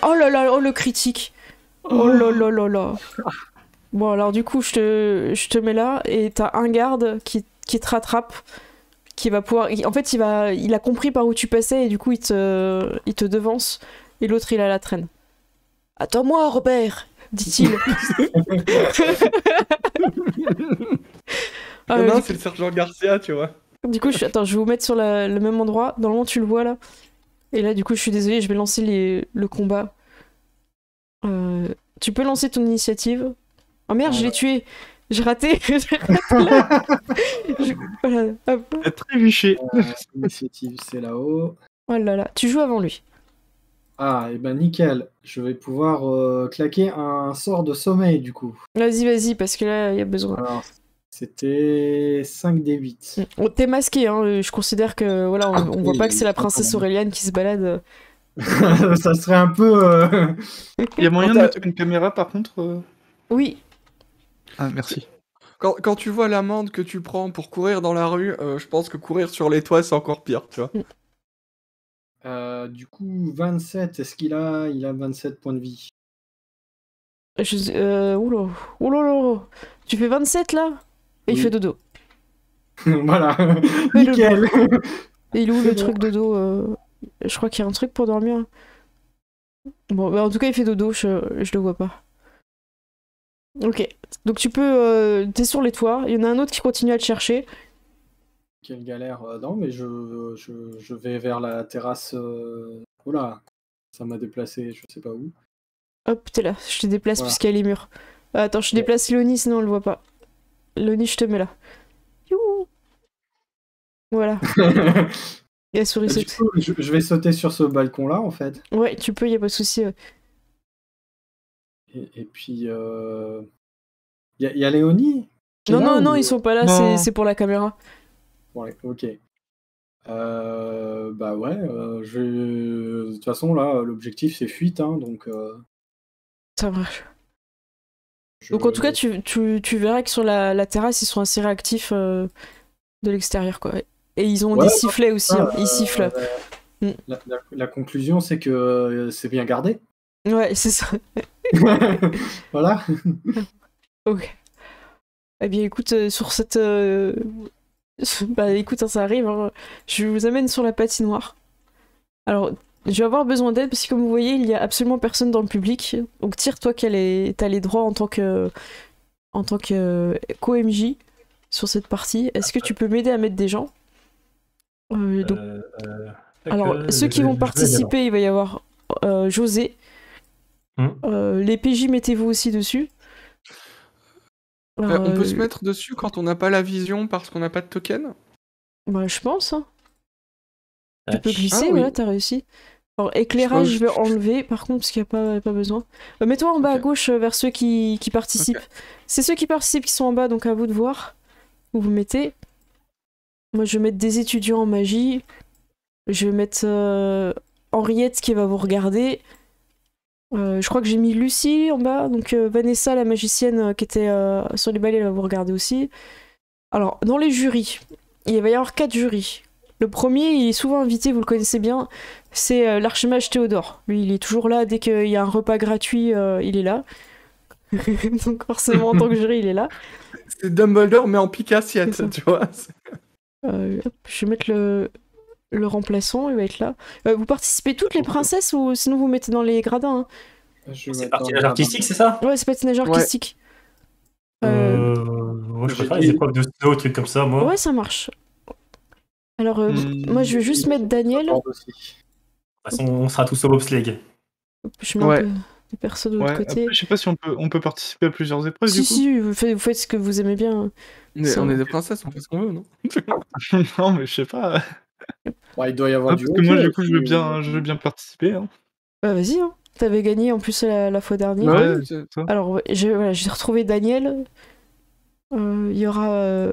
Oh là là, oh le critique. Oh là là là là. Bon, alors du coup, je te mets là, et t'as un garde qui te rattrape, qui va pouvoir... En fait, il a compris par où tu passais, et du coup, il te devance, et l'autre, il a la traîne. « Attends-moi, Robert !» dit-il. Non, c'est le sergent Garcia, tu vois. Du coup, je vais vous mettre sur le même endroit. Normalement, tu le vois, là. Et là, du coup, je suis désolée, je vais lancer le combat. Tu peux lancer ton initiative. Oh merde, je l'ai tué. J'ai raté. J'ai raté là. Voilà, hop. Trébuché. Initiative, c'est là-haut. Oh là là, tu joues avant lui. Ah, et ben nickel. Je vais pouvoir claquer un sort de sommeil du coup. Vas-y, parce que là, il y a besoin. Alors, c'était 5d8. On t'es masqué, hein. Je considère que voilà, on voit pas que c'est la princesse Auréliane qui se balade. Ça serait un peu. Il y a moyen de mettre une caméra par contre Oui. Ah, merci. Quand tu vois l'amende que tu prends pour courir dans la rue, je pense que courir sur les toits, c'est encore pire, tu vois. Du coup, 27, est-ce qu'il a... Il a 27 points de vie. Oula. Oula. Tu fais 27 là? Et il Oui. fait dodo. Voilà. Mais le Nickel. Et il est où C'est le bon. truc dodo? Je crois qu'il y a un truc pour dormir. Bon, bah, en tout cas, il fait dodo, je le vois pas. Ok. Donc tu peux. T'es sur les toits. Il y en a un autre qui continue à te chercher. Quelle galère. Non, mais je vais vers la terrasse. Oula, ça m'a déplacé, je sais pas où. Hop, t'es là. Je te déplace Voilà. puisqu'il y a les murs. Attends, je déplace Léonie, sinon on le voit pas. Léonie, je te mets là. Youhou. Voilà. Et la souris Du saute. coup, je vais sauter sur ce balcon-là, en fait. Ouais, tu peux, y a pas de souci. Et puis, y a Léonie qui est Non, là, non, ou- non, ils sont pas là, Non. c'est pour la caméra. Ouais, ok. Bah ouais, de toute façon, là, l'objectif, c'est fuite, hein, donc... Ça marche. je- Donc en tout cas, tu verras que sur la terrasse, ils sont assez réactifs de l'extérieur, quoi. Et ils ont Ouais, des sifflets aussi, ça, hein. Ils sifflent. la conclusion, c'est que c'est bien gardé. Ouais, c'est ça. Voilà. Ok. Eh bien, écoute, sur cette... Bah écoute, hein, ça arrive, hein. Je vous amène sur la patinoire. Alors, je vais avoir besoin d'aide parce que comme vous voyez, il y a absolument personne dans le public. Donc tire-toi t'as les droits en tant que co-MJ sur cette partie. Est-ce que tu peux m'aider à mettre des gens? Donc, alors, ceux qui vont participer, il va y avoir José. Les PJ, mettez-vous aussi dessus. On peut se mettre dessus quand on n'a pas la vision parce qu'on n'a pas de token? Bah, je pense. Hein. Tu peux glisser, Ah, oui. voilà, t'as réussi. Alors, éclairage, je vais Je- enlever, par contre, parce qu'il n'y a pas besoin. Mets-toi en bas à Ok. gauche vers ceux qui participent. Ok. C'est ceux qui participent qui sont en bas, donc à vous de voir où vous mettez. Moi, je vais mettre des étudiants en magie. Je vais mettre Henriette qui va vous regarder. Je crois que j'ai mis Lucie en bas, donc Vanessa, la magicienne qui était sur les balais, elle va vous regarder aussi. Alors, dans les jurys, il va y avoir 4 jurys. Le premier, il est souvent invité, vous le connaissez bien, c'est l'archimage Théodore. Lui, il est toujours là, dès qu'il y a un repas gratuit, il est là. Donc forcément, en tant que jury, il est là. C'est Dumbledore, mais en pique C'est assiette, ça. tu vois. Hop, je vais mettre le remplaçant, il va être là. Vous participez toutes les princesses ou sinon vous mettez dans les gradins, hein. Je vais C'est mettre patinage dans- artistique, c'est ça? Ouais, c'est patinage artistique. Moi, je j'ai préfère dit- les épreuves de snow, trucs comme ça, moi. Ouais, ça marche. Alors, Hmm. moi, je vais juste mettre Daniel. Dans le dossier. De toute façon, on sera tous au bobsleigh. Je mets Ouais. un peu de perso de l'autre Ouais, côté. après, je sais pas si on peut participer à plusieurs épreuves du coup. Si, vous faites ce que vous aimez bien. Ça- On est des princesses, on fait ce qu'on veut, non? Non, mais je sais pas. Ouais, il doit y avoir Ah, du parce que moi, hockey du coup, aussi, je veux bien participer. Hein. Bah, vas-y, hein. T'avais gagné en plus la fois dernière. Bah Ouais, oui, c'est- ça. Alors, ouais, j'ai retrouvé Daniel. Il y aura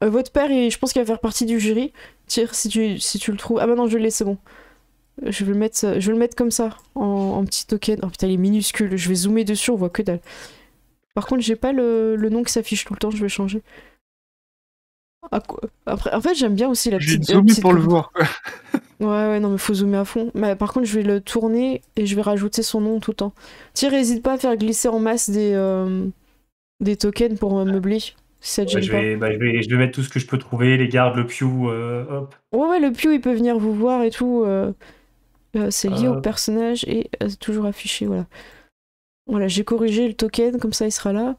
votre père, et je pense qu'il va faire partie du jury. Tire si tu le trouves. Ah bah non, je l'ai, c'est bon. Je vais le mettre comme ça, en petit token. Oh putain, il est minuscule. Je vais zoomer dessus, on voit que dalle. Par contre, j'ai pas le nom qui s'affiche tout le temps, je vais changer. Ah, après, en fait, j'aime bien aussi la J'ai petite. zoomé pour le coupe. voir. Ouais, non, mais faut zoomer à fond. Mais par contre, je vais le tourner et je vais rajouter son nom tout le temps. Tiens, n'hésite pas à faire glisser en masse des tokens pour meubler, si ça te Ouais, gêne pas. je vais mettre tout ce que je peux trouver, les gardes, le pew, hop. Ouais, le Pew, il peut venir vous voir et tout. C'est lié au Ah. personnage et toujours affiché, voilà. Voilà, j'ai corrigé le token, comme ça il sera là.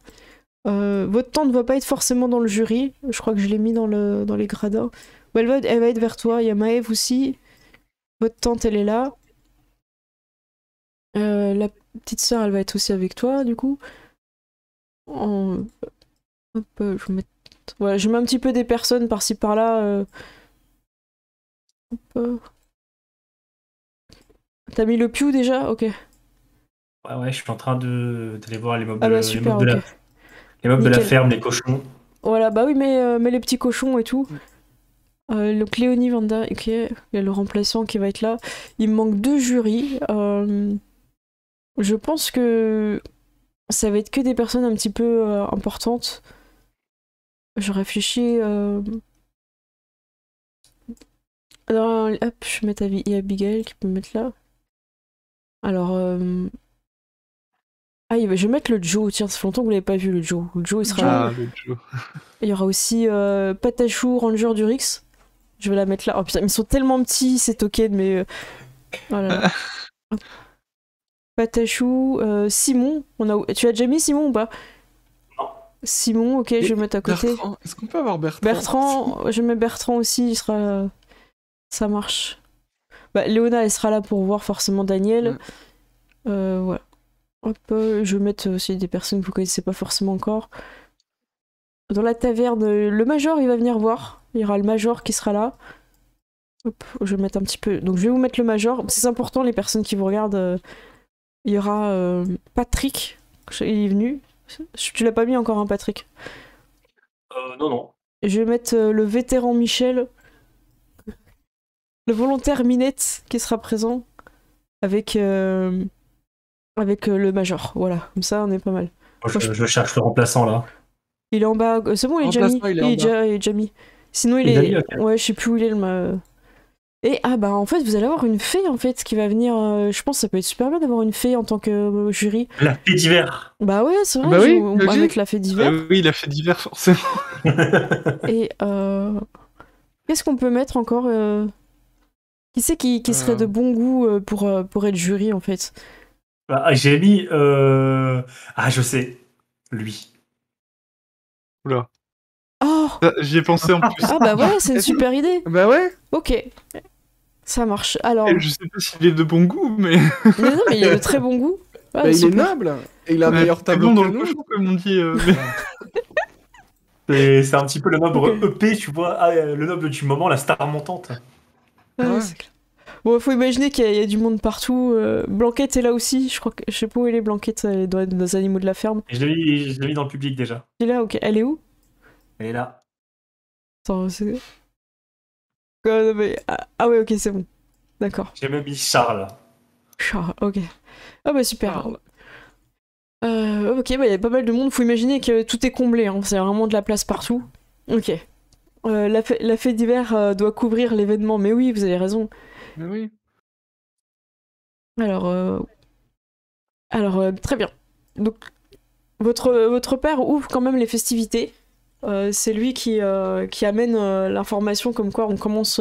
Votre tante ne va pas être forcément dans le jury. Je crois que je l'ai mis dans les gradins. Ouais, elle va être vers toi. Il y a Maëve aussi. Votre tante, elle est là. La petite sœur, elle va être aussi avec toi, du coup. Hop, voilà, je mets un petit peu des personnes par-ci par-là. Hop, T'as mis le Pew déjà? Ok. Ouais, je suis en train d'aller voir les mobs, Ah bah les super, mobs de ok. les mobs de la Nickel. ferme, les cochons. Voilà, bah oui, mais les petits cochons et tout. Donc Léonie Vanda, ok, il y a le remplaçant qui va être là. Il me manque 2 jurys. Je pense que ça va être que des personnes un petit peu importantes. Je réfléchis. Alors, hop, je vais mettre Abigail qui peut me mettre là. Alors, je vais mettre le Joe. Tiens, ça fait longtemps que vous l'avez pas vu, le Joe. Le Joe, il sera là. Ah, le Joe. Il y aura aussi Patachou, Ranger du Rix. Je vais la mettre là. Oh putain, ils sont tellement petits, ces tokens, mais. Voilà. Patachou, Simon. Tu as déjà mis Simon ou pas? Non. Simon, ok, je vais mettre à côté. Bertrand, est-ce qu'on peut avoir Bertrand? Bertrand, je mets Bertrand aussi, il sera. Ça marche. Bah, Léona, elle sera là pour voir forcément Daniel. Voilà. Hop, je vais mettre aussi des personnes que vous connaissez pas forcément encore. Dans la taverne, le Major, il va venir voir. Il y aura le Major qui sera là. Hop, je vais mettre un petit peu. Donc je vais vous mettre le Major. C'est important, les personnes qui vous regardent. Il y aura Patrick. Il est venu. Tu l'as pas mis encore, hein, Patrick? Non. Je vais mettre le vétéran Michel. Le volontaire Minette qui sera présent. Avec le Major. Voilà, comme ça, on est pas mal. Moi, je cherche le remplaçant là. Il est en bas. C'est bon, il est déjà mis. Il est déjà mis. Sinon, il est. Ouais, je sais plus où il est le. Et bah en fait, vous allez avoir une fée en fait qui va venir. Je pense que ça peut être super bien d'avoir une fée en tant que jury. La fée d'hiver. Bah ouais, c'est vrai. Bah oui, on va avec la fée d'hiver. Oui, la fée d'hiver, forcément. Et qu'est-ce qu'on peut mettre encore Qui c'est qui serait de bon goût pour être jury en fait? Bah, j'ai mis. Je sais. Lui. Oula. Oh J'y ai pensé en plus. Ah bah ouais, c'est une super idée. Bah ouais. Ok. Ça marche. Alors. Et je sais pas s'il est de bon goût, mais. Mais non, mais il a de très bon goût. Ouais, Bah, il est super. noble. Et il a un meilleur tableau bon dans que le nous. cochon, comme on dit. C'est un petit peu le noble EP, tu vois. Le noble du moment, la star montante. Ouais. C'est clair. Bon, il faut imaginer qu'il y a du monde partout. Blanquette est là aussi. Je crois que je sais pas où elle est, Blanquette. Elle doit être dans les animaux de la ferme. Je l'ai mis dans le public déjà. Elle est là, ok. Elle est où? Elle est là. Attends, c'est. Non, mais... Ah ouais, ok, c'est bon. D'accord. J'ai même mis Charles. Charles, ok. Ah bah super. Charles. Ok, bah il y a pas mal de monde. Faut imaginer que tout est comblé. Hein. C'est vraiment de la place partout. Ok. La fête d'hiver doit couvrir l'événement. Mais oui, vous avez raison. Mais oui. Alors, très bien. Donc, votre père ouvre quand même les festivités. C'est lui qui amène l'information comme quoi on commence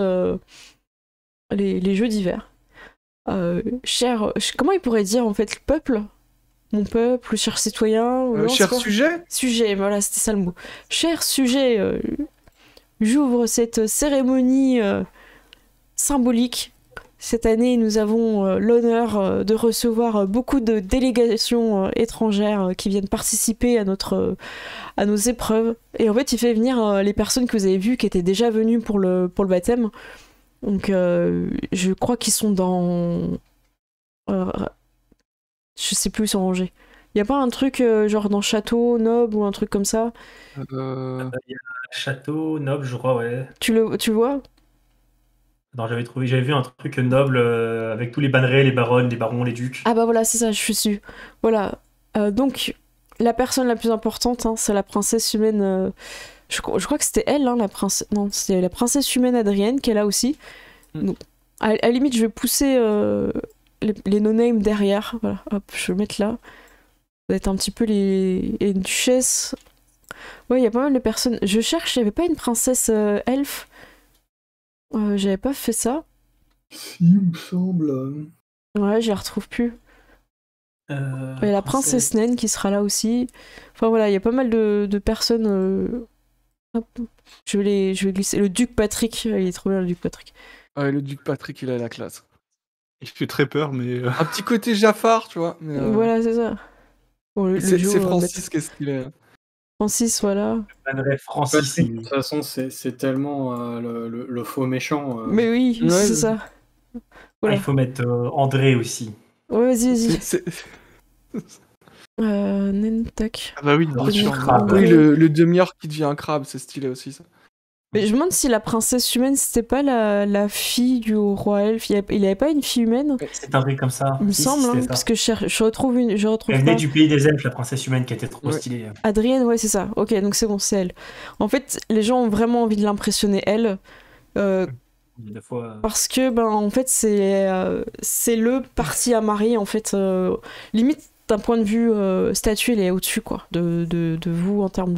les jeux d'hiver. Comment il pourrait dire en fait le peuple? Mon peuple, cher citoyen. Non, Cher c'est quoi sujet. Sujet, voilà, c'était ça le mot. Cher sujet, j'ouvre cette cérémonie symbolique. Cette année, nous avons l'honneur de recevoir beaucoup de délégations étrangères qui viennent participer à nos épreuves. Et en fait, il fait venir les personnes que vous avez vues qui étaient déjà venues pour le baptême. Donc, je crois qu'ils sont dans... je sais plus où ils sont rangés. Y a pas un truc genre dans Château, Noble ou un truc comme ça? Il y a Château, Noble, je crois, ouais. Tu vois? Non, j'avais vu un truc noble avec tous les bannerets, les baronnes, les barons, les ducs. Ah bah voilà, c'est ça, je suis su. Voilà. Donc, la personne la plus importante, hein, c'est la princesse humaine. Je crois que c'était elle, hein, la princesse. Non, c'était la princesse humaine Adrienne qui est là aussi. Donc, à la limite, je vais pousser les no-names derrière. Voilà, hop, je vais mettre là. Ça va être un petit peu les duchesses. Ouais, il y a pas mal de personnes. Je cherche, il n'y avait pas une princesse elfe. J'avais pas fait ça. Si, il me semble. Ouais, je la retrouve plus. Il y a la princesse naine qui sera là aussi. Enfin voilà, il y a pas mal de personnes. Hop. Je vais glisser. Le duc Patrick, il est trop bien le duc Patrick. Ouais, le duc Patrick, il a la classe. Il fait très peur, mais. Un petit côté Jafar, tu vois. Mais, Voilà, c'est ça. Bon, c'est Francis, qu'est-ce qu'il est. Francis, voilà. Bannerai Francis. De toute façon, c'est tellement le faux méchant. Mais oui, Ouais, c'est ça. Voilà. Il faut mettre André aussi. Ouais, vas-y. C'est- Nentak. Ah bah oui, bien sûr. Crabe. Oui, le demi-orc qui devient un crabe, c'est stylé aussi ça. Mais je me demande si la princesse humaine, c'était pas la fille du roi elfe. Il avait pas une fille humaine, C'est un truc comme ça. il me Si, semble, c'était hein, ça. parce que je retrouve une. Je retrouve Elle venait pas. du pays des elfes, la princesse humaine qui était trop Ouais. stylée. Adrienne, ouais, c'est ça. Ok, donc c'est bon, c'est elle. En fait, les gens ont vraiment envie de l'impressionner, elle. Des fois, Parce que, ben, en fait, c'est le parti à marier, en fait. Limite, d'un point de vue statut, il est au-dessus, quoi, de vous en termes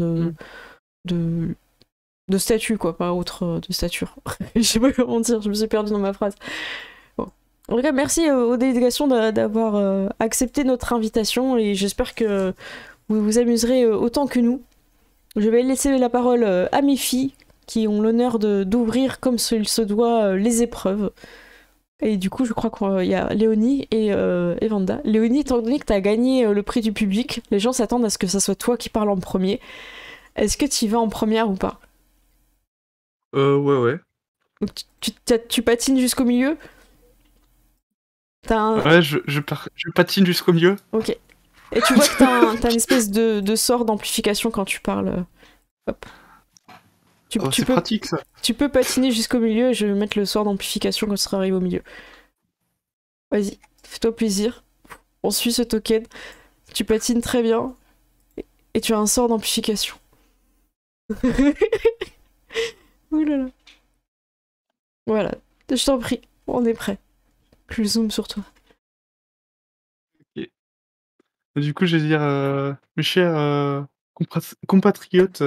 de statut, quoi, pas autre de stature. Je sais pas comment dire, je me suis perdue dans ma phrase. Bon. En tout cas, merci aux délégations d'avoir accepté notre invitation et j'espère que vous vous amuserez autant que nous. Je vais laisser la parole à mes filles qui ont l'honneur d'ouvrir comme il se doit les épreuves. Et du coup, je crois qu'il y a Léonie et Vanda. Léonie, étant donné que tu as gagné le prix du public, les gens s'attendent à ce que ça soit toi qui parles en premier. Est-ce que tu y vas en première ou pas? Ouais. Donc, tu patines jusqu'au milieu? T'as un... Ouais, je patine jusqu'au milieu. Ok. Et tu vois que t'as une espèce de sort d'amplification quand tu parles. Hop. Tu C'est peux, pratique, ça. tu peux patiner jusqu'au milieu et je vais mettre le sort d'amplification quand tu seras arrivé au milieu. Vas-y, fais-toi plaisir. On suit ce token. Tu patines très bien. Et tu as un sort d'amplification. Ouh là là. Voilà, je t'en prie, on est prêt. Je zoome sur toi. Du coup, je vais dire, mes chers compatriotes,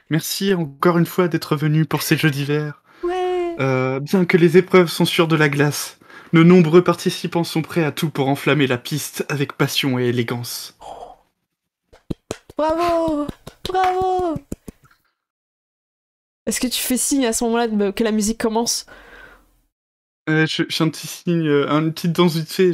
merci encore une fois d'être venus pour ces Jeux d'hiver. Ouais. Bien que les épreuves sont sur de la glace, de nombreux participants sont prêts à tout pour enflammer la piste avec passion et élégance. Bravo, bravo. Est-ce que tu fais signe à ce moment-là que la musique commence? Je fais un petit signe, une petite danse vite fait,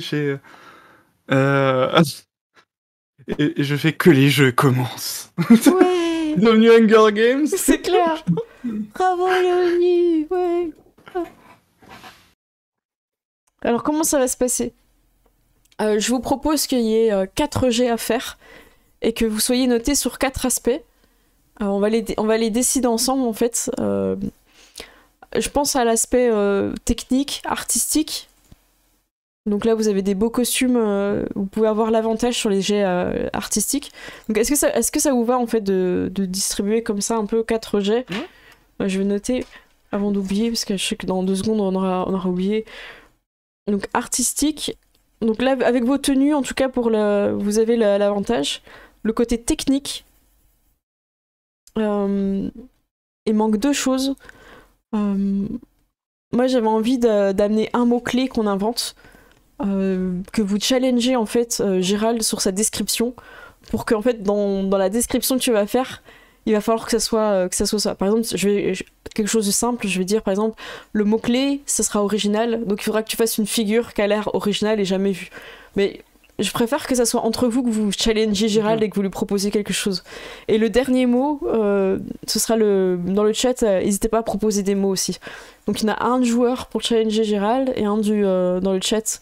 et je fais que les jeux commencent. Ouais. The New Hunger Games. C'est clair. Bravo Léonie. Ouais. Alors comment ça va se passer? Je vous propose qu'il y ait 4 jets à faire et que vous soyez notés sur 4 aspects. On va les décider ensemble en fait. Je pense à l'aspect technique, artistique. Donc là, vous avez des beaux costumes. Vous pouvez avoir l'avantage sur les jets artistiques. Donc est-ce que ça vous va en fait de distribuer comme ça un peu 4 jets? Je vais noter avant d'oublier parce que je sais que dans 2 secondes on aura oublié. Donc artistique. Donc là, avec vos tenues, en tout cas vous avez l'avantage. Le côté technique. Il manque 2 choses. Moi j'avais envie d'amener un mot-clé qu'on invente, que vous challengez en fait Gérald sur sa description, pour qu'en fait dans la description que tu vas faire, il va falloir que ça soit ça. Par exemple, quelque chose de simple, je vais dire par exemple le mot-clé, ça sera original, donc il faudra que tu fasses une figure qui a l'air originale et jamais vue. Mais je préfère que ça soit entre vous que vous challengez Gérald et que vous lui proposiez quelque chose. Et le dernier mot, ce sera dans le chat, n'hésitez pas à proposer des mots aussi. Donc il y en a un de joueur pour challenger Gérald et un dans le chat.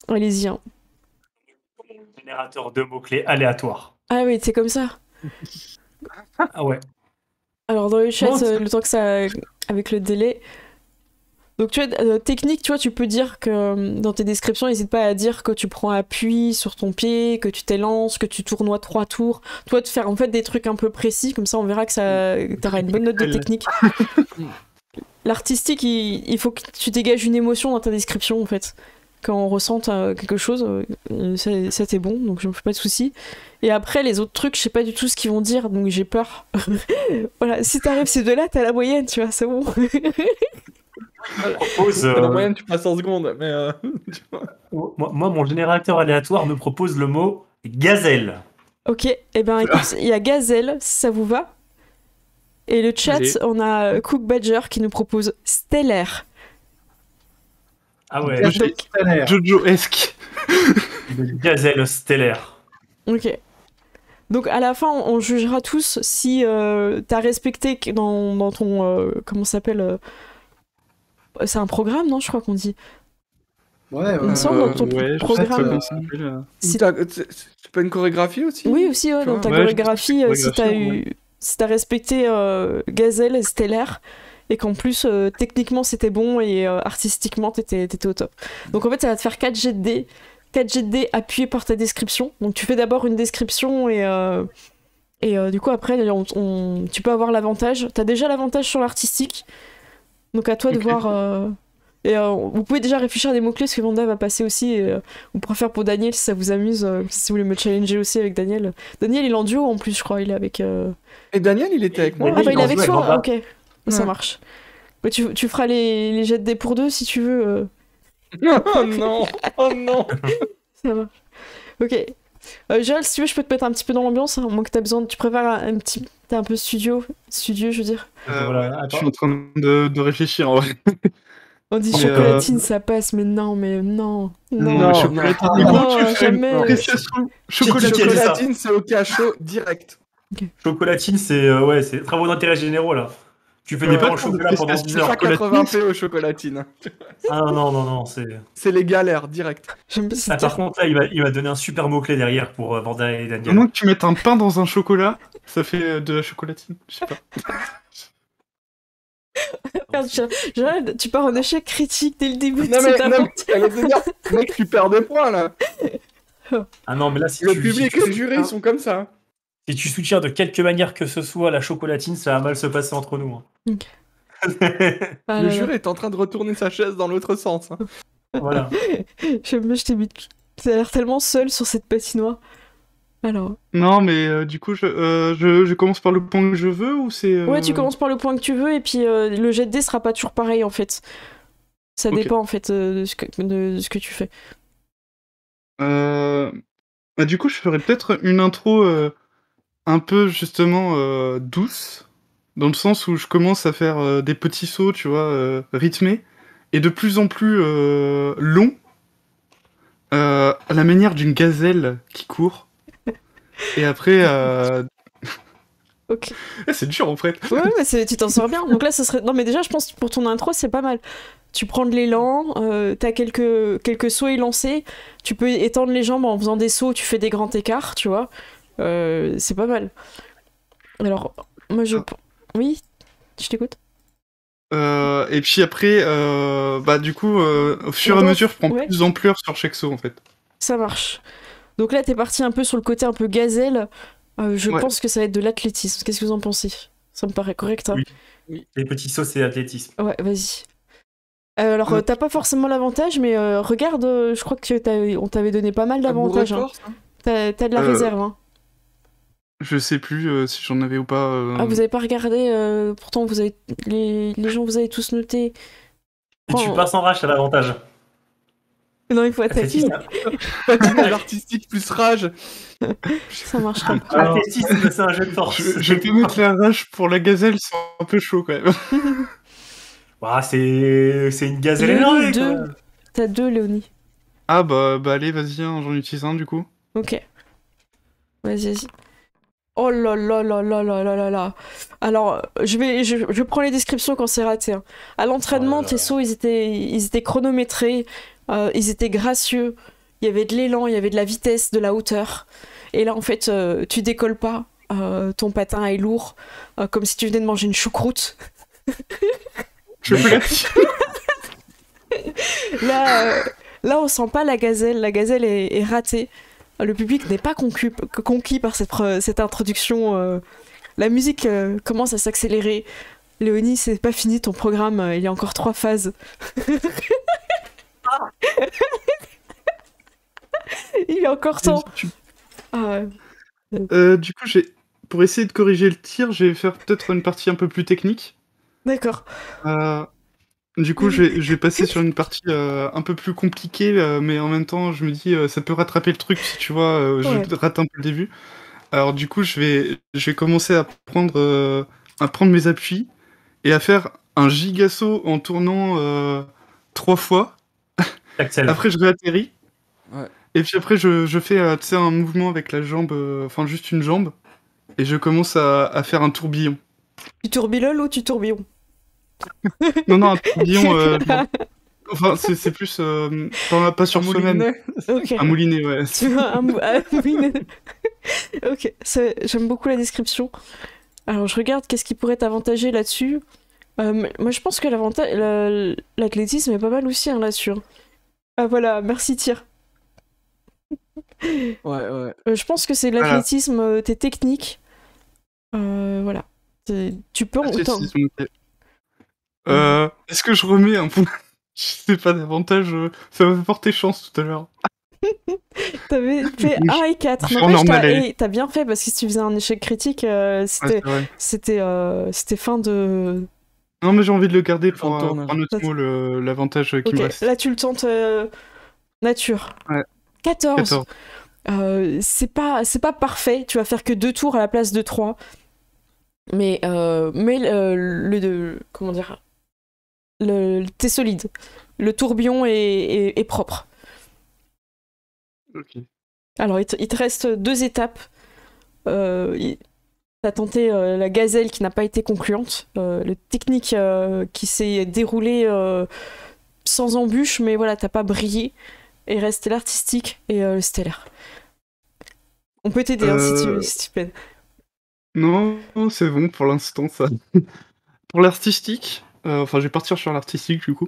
Allez-y. Hein. Générateur de mots-clés aléatoires. Ah oui, c'est comme ça. Ah ouais. Alors dans le chat, Bon, le temps que ça... avec le délai... Donc tu vois, technique, tu vois, tu peux dire que dans tes descriptions, n'hésite pas à dire que tu prends appui sur ton pied, que tu t'élances, que tu tournoies 3 tours. Toi, de faire en fait des trucs un peu précis, comme ça on verra que t'auras une bonne note de technique. L'artistique, il faut que tu dégages une émotion dans ta description en fait. Quand on ressent quelque chose, ça t'est bon, donc je me fais pas de soucis. Et après, les autres trucs, je sais pas du tout ce qu'ils vont dire, donc j'ai peur. Voilà, si t'arrives ces 2-là, t'as la moyenne, tu vois, c'est bon. Propose, La moyenne, tu passes en seconde, mais tu vois. moi, mon générateur aléatoire me propose le mot gazelle. Ok, et ben écoute, il y a Gazelle, si ça vous va. Et le chat, Allez. on a Cook Badger qui nous propose stellaire. Ah ouais, Stellaire. Jojo-esque. le gazelle stellaire. Ok. Donc à la fin, on jugera tous si t'as respecté dans ton... comment ça s'appelle c'est un programme, non? Je crois qu'on dit. Ouais, Il me semble dans ton ouais, je sais pas programme. comment ça s'appelle. Si- C'est pas une chorégraphie aussi? Oui, aussi, ouais, Tu dans vois. ta Ouais, je pense que chorégraphie, c'est si t'as chorégraphie, si t'as respecté Gazelle et Stellaire, et qu'en plus, techniquement, c'était bon et artistiquement, t'étais au top. Donc en fait, ça va te faire 4 jets de dés. 4 jets de dés appuyés par ta description. Donc tu fais d'abord une description et du coup, après, tu peux avoir l'avantage. T'as déjà l'avantage sur l'artistique. Donc à toi de Ok. voir... vous pouvez déjà réfléchir à des mots-clés, ce que Vanda va passer aussi. Et, on pourra faire pour Daniel si ça vous amuse. Si vous voulez me challenger aussi avec Daniel. Daniel, il est en duo en plus, je crois. Il est avec... Et Daniel, il était avec moi. Oui, Ah bah il est en avec jouait toi, Vanda. ok. Ça Ouais. marche. Bah, tu feras les jets de dés pour deux si tu veux. Oh non! Oh non! Ça marche. Ok. Joël, si tu veux, je peux te mettre un petit peu dans l'ambiance. Hein, moins que t'as besoin. Tu préfères un petit... T'es un peu studieux, je veux dire. Voilà, Je suis en train de réfléchir en vrai. On dit Mais, chocolatine, ça passe, mais non, non. Non, mais chocolatine. non. Mais comment Non, tu fais une jamais. appréciation chocolatine? Qui a dit ça Chocolatine, c'est au cachot direct. Chocolatine, c'est travaux d'intérêt généraux là. Tu fais Mais des pas pains au de chocolat pendant appréciation. 10 C'est heures. pas Chocolatine, 80p au chocolatine. Ah non, c'est. C'est les galères, direct. J'aime bien Ah, cette par contre, là, il m'a donné un super mot-clé derrière pour Vanda et À Daniel. moins que tu mettes un pain dans un chocolat, ça fait de la chocolatine. Je sais pas. Merde, Joël, tu pars en échec critique dès le début de Non cette mais, non, aventure. mais, j'allais te dire, mec, tu perds des points là. Ah non, mais là, si Le tu, public si et tu le jury, soutiens- ils sont comme ça. si tu soutiens de quelque manière que ce soit la chocolatine, ça va mal se passer entre nous. Hein. Ok. Ah Le là jury là. est en train de retourner sa chaise dans l'autre sens. Hein. Voilà. J'aime bien, je t'ai mis. T'as l'air tellement seul sur cette patinoire. Alors. Non, mais du coup, je commence par le point que je veux ou c'est. Ouais, tu commences par le point que tu veux et puis le jet de dés sera pas toujours pareil en fait. Ça Ok. dépend en fait de ce que tu fais. Bah, du coup, je ferais peut-être une intro un peu justement douce, dans le sens où je commence à faire des petits sauts, tu vois, rythmés, et de plus en plus longs, à la manière d'une gazelle qui court. Et après, Ok. c'est dur en fait. Ouais, mais tu t'en sors bien. Donc là, ça serait. Non, mais déjà, je pense que pour ton intro, c'est pas mal. Tu prends de l'élan, t'as quelques sauts élancés. Tu peux étendre les jambes en faisant des sauts, tu fais des grands écarts, tu vois. C'est pas mal. Alors, moi, Oui, je t'écoute. Et puis après, bah du coup, au fur et à mesure, je prends Ouais. plus d'ampleur sur chaque saut en fait. Ça marche. Donc là, t'es parti un peu sur le côté un peu gazelle. Je Ouais. pense que ça va être de l'athlétisme. Qu'est-ce que vous en pensez? Ça me paraît correct, hein? Oui. Les petits sauts, c'est athlétisme. Ouais, vas-y. Alors, t'as pas forcément l'avantage, mais regarde, je crois que on t'avait donné pas mal d'avantages. Hein. T'as de la réserve. Hein. Je sais plus si j'en avais ou pas. Ah, vous avez pas regardé, pourtant vous avez les gens, vous avez tous noté. Si tu passes en rage, t'as l'avantage. Non, il faut attaquer. Athlétisme, Patinage artistique plus rage. Ça marchera pas. Alors, athlétisme, c'est un jeu de force. je peux mettre la rage pour la gazelle, c'est un peu chaud quand même. Bah, c'est une gazelle Léonie, énervée. deux. quoi. T'as 2, Léonie. Ah bah allez, vas-y, hein, j'en utilise un du coup. Ok. Vas-y. Oh là là là là là là là là. Alors, je prends les descriptions quand c'est raté. Hein. À l'entraînement, Oh là là. tes sauts, ils étaient chronométrés, ils étaient gracieux, il y avait de l'élan, il y avait de la vitesse, de la hauteur. Et là, en fait, tu décolles pas, ton patin est lourd, comme si tu venais de manger une choucroute. Chocolatine. Là, on sent pas la gazelle est ratée. Le public n'est pas conquis par cette introduction. La musique commence à s'accélérer. Léonie, c'est pas fini ton programme, il y a encore 3 phases. Il y a encore temps. Ah, Du coup, pour essayer de corriger le tir, je vais faire peut-être une partie un peu plus technique. d'accord. Du coup, je vais passer sur une partie un peu plus compliquée, mais en même temps, je me dis, ça peut rattraper le truc si tu vois, Ouais. je rate un peu le début. Alors du coup, je vais commencer à prendre mes appuis et à faire un giga saut en tournant 3 fois. T'accélères. Après, je réatterris. Ouais. Et puis après, je fais tu sais, un mouvement avec la jambe, enfin juste une jambe, et je commence à faire un tourbillon. Tu tourbillonnes ou tu tourbillons? Non, un tourbillon, enfin c'est plus pas sur soi-même. Moulinet. Ok. Un moulinet, ouais. Tu vois, oui. Ok, j'aime beaucoup la description. Alors, je regarde qu'est-ce qui pourrait t'avantager là-dessus. Moi, je pense que l'athlétisme est pas mal aussi hein, là-dessus. Hein. Ah voilà, merci Tyr. Ouais. Je pense que c'est Voilà. l'athlétisme, tes techniques. Voilà. Tu peux... Athlétisme, ok. Est-ce que je remets un point? Je sais pas davantage. Ça m'a fait porter chance tout à l'heure. T'avais fait 1 et 4. Je suis en N'empêche, normal, t'as bien fait parce que si tu faisais un échec critique, Ouais, c'est vrai. c'était fin de... Non, mais j'ai envie de le garder pour Fin de tournage. un autre mot, l'avantage qui Ok, me reste. là tu le tentes nature. Ouais. 14. 14. C'est pas parfait, tu vas faire que 2 tours à la place de 3. Mais comment dire, t'es solide. Le tourbillon est propre. Ok. Alors il te reste 2 étapes. T'as tenté la gazelle qui n'a pas été concluante. Le technique qui s'est déroulé sans embûche, mais voilà, t'as pas brillé. Et il reste l'artistique et le stellaire. On peut t'aider hein, si tu peines. Non, c'est bon pour l'instant, ça. Pour l'artistique, enfin, je vais partir sur l'artistique du coup.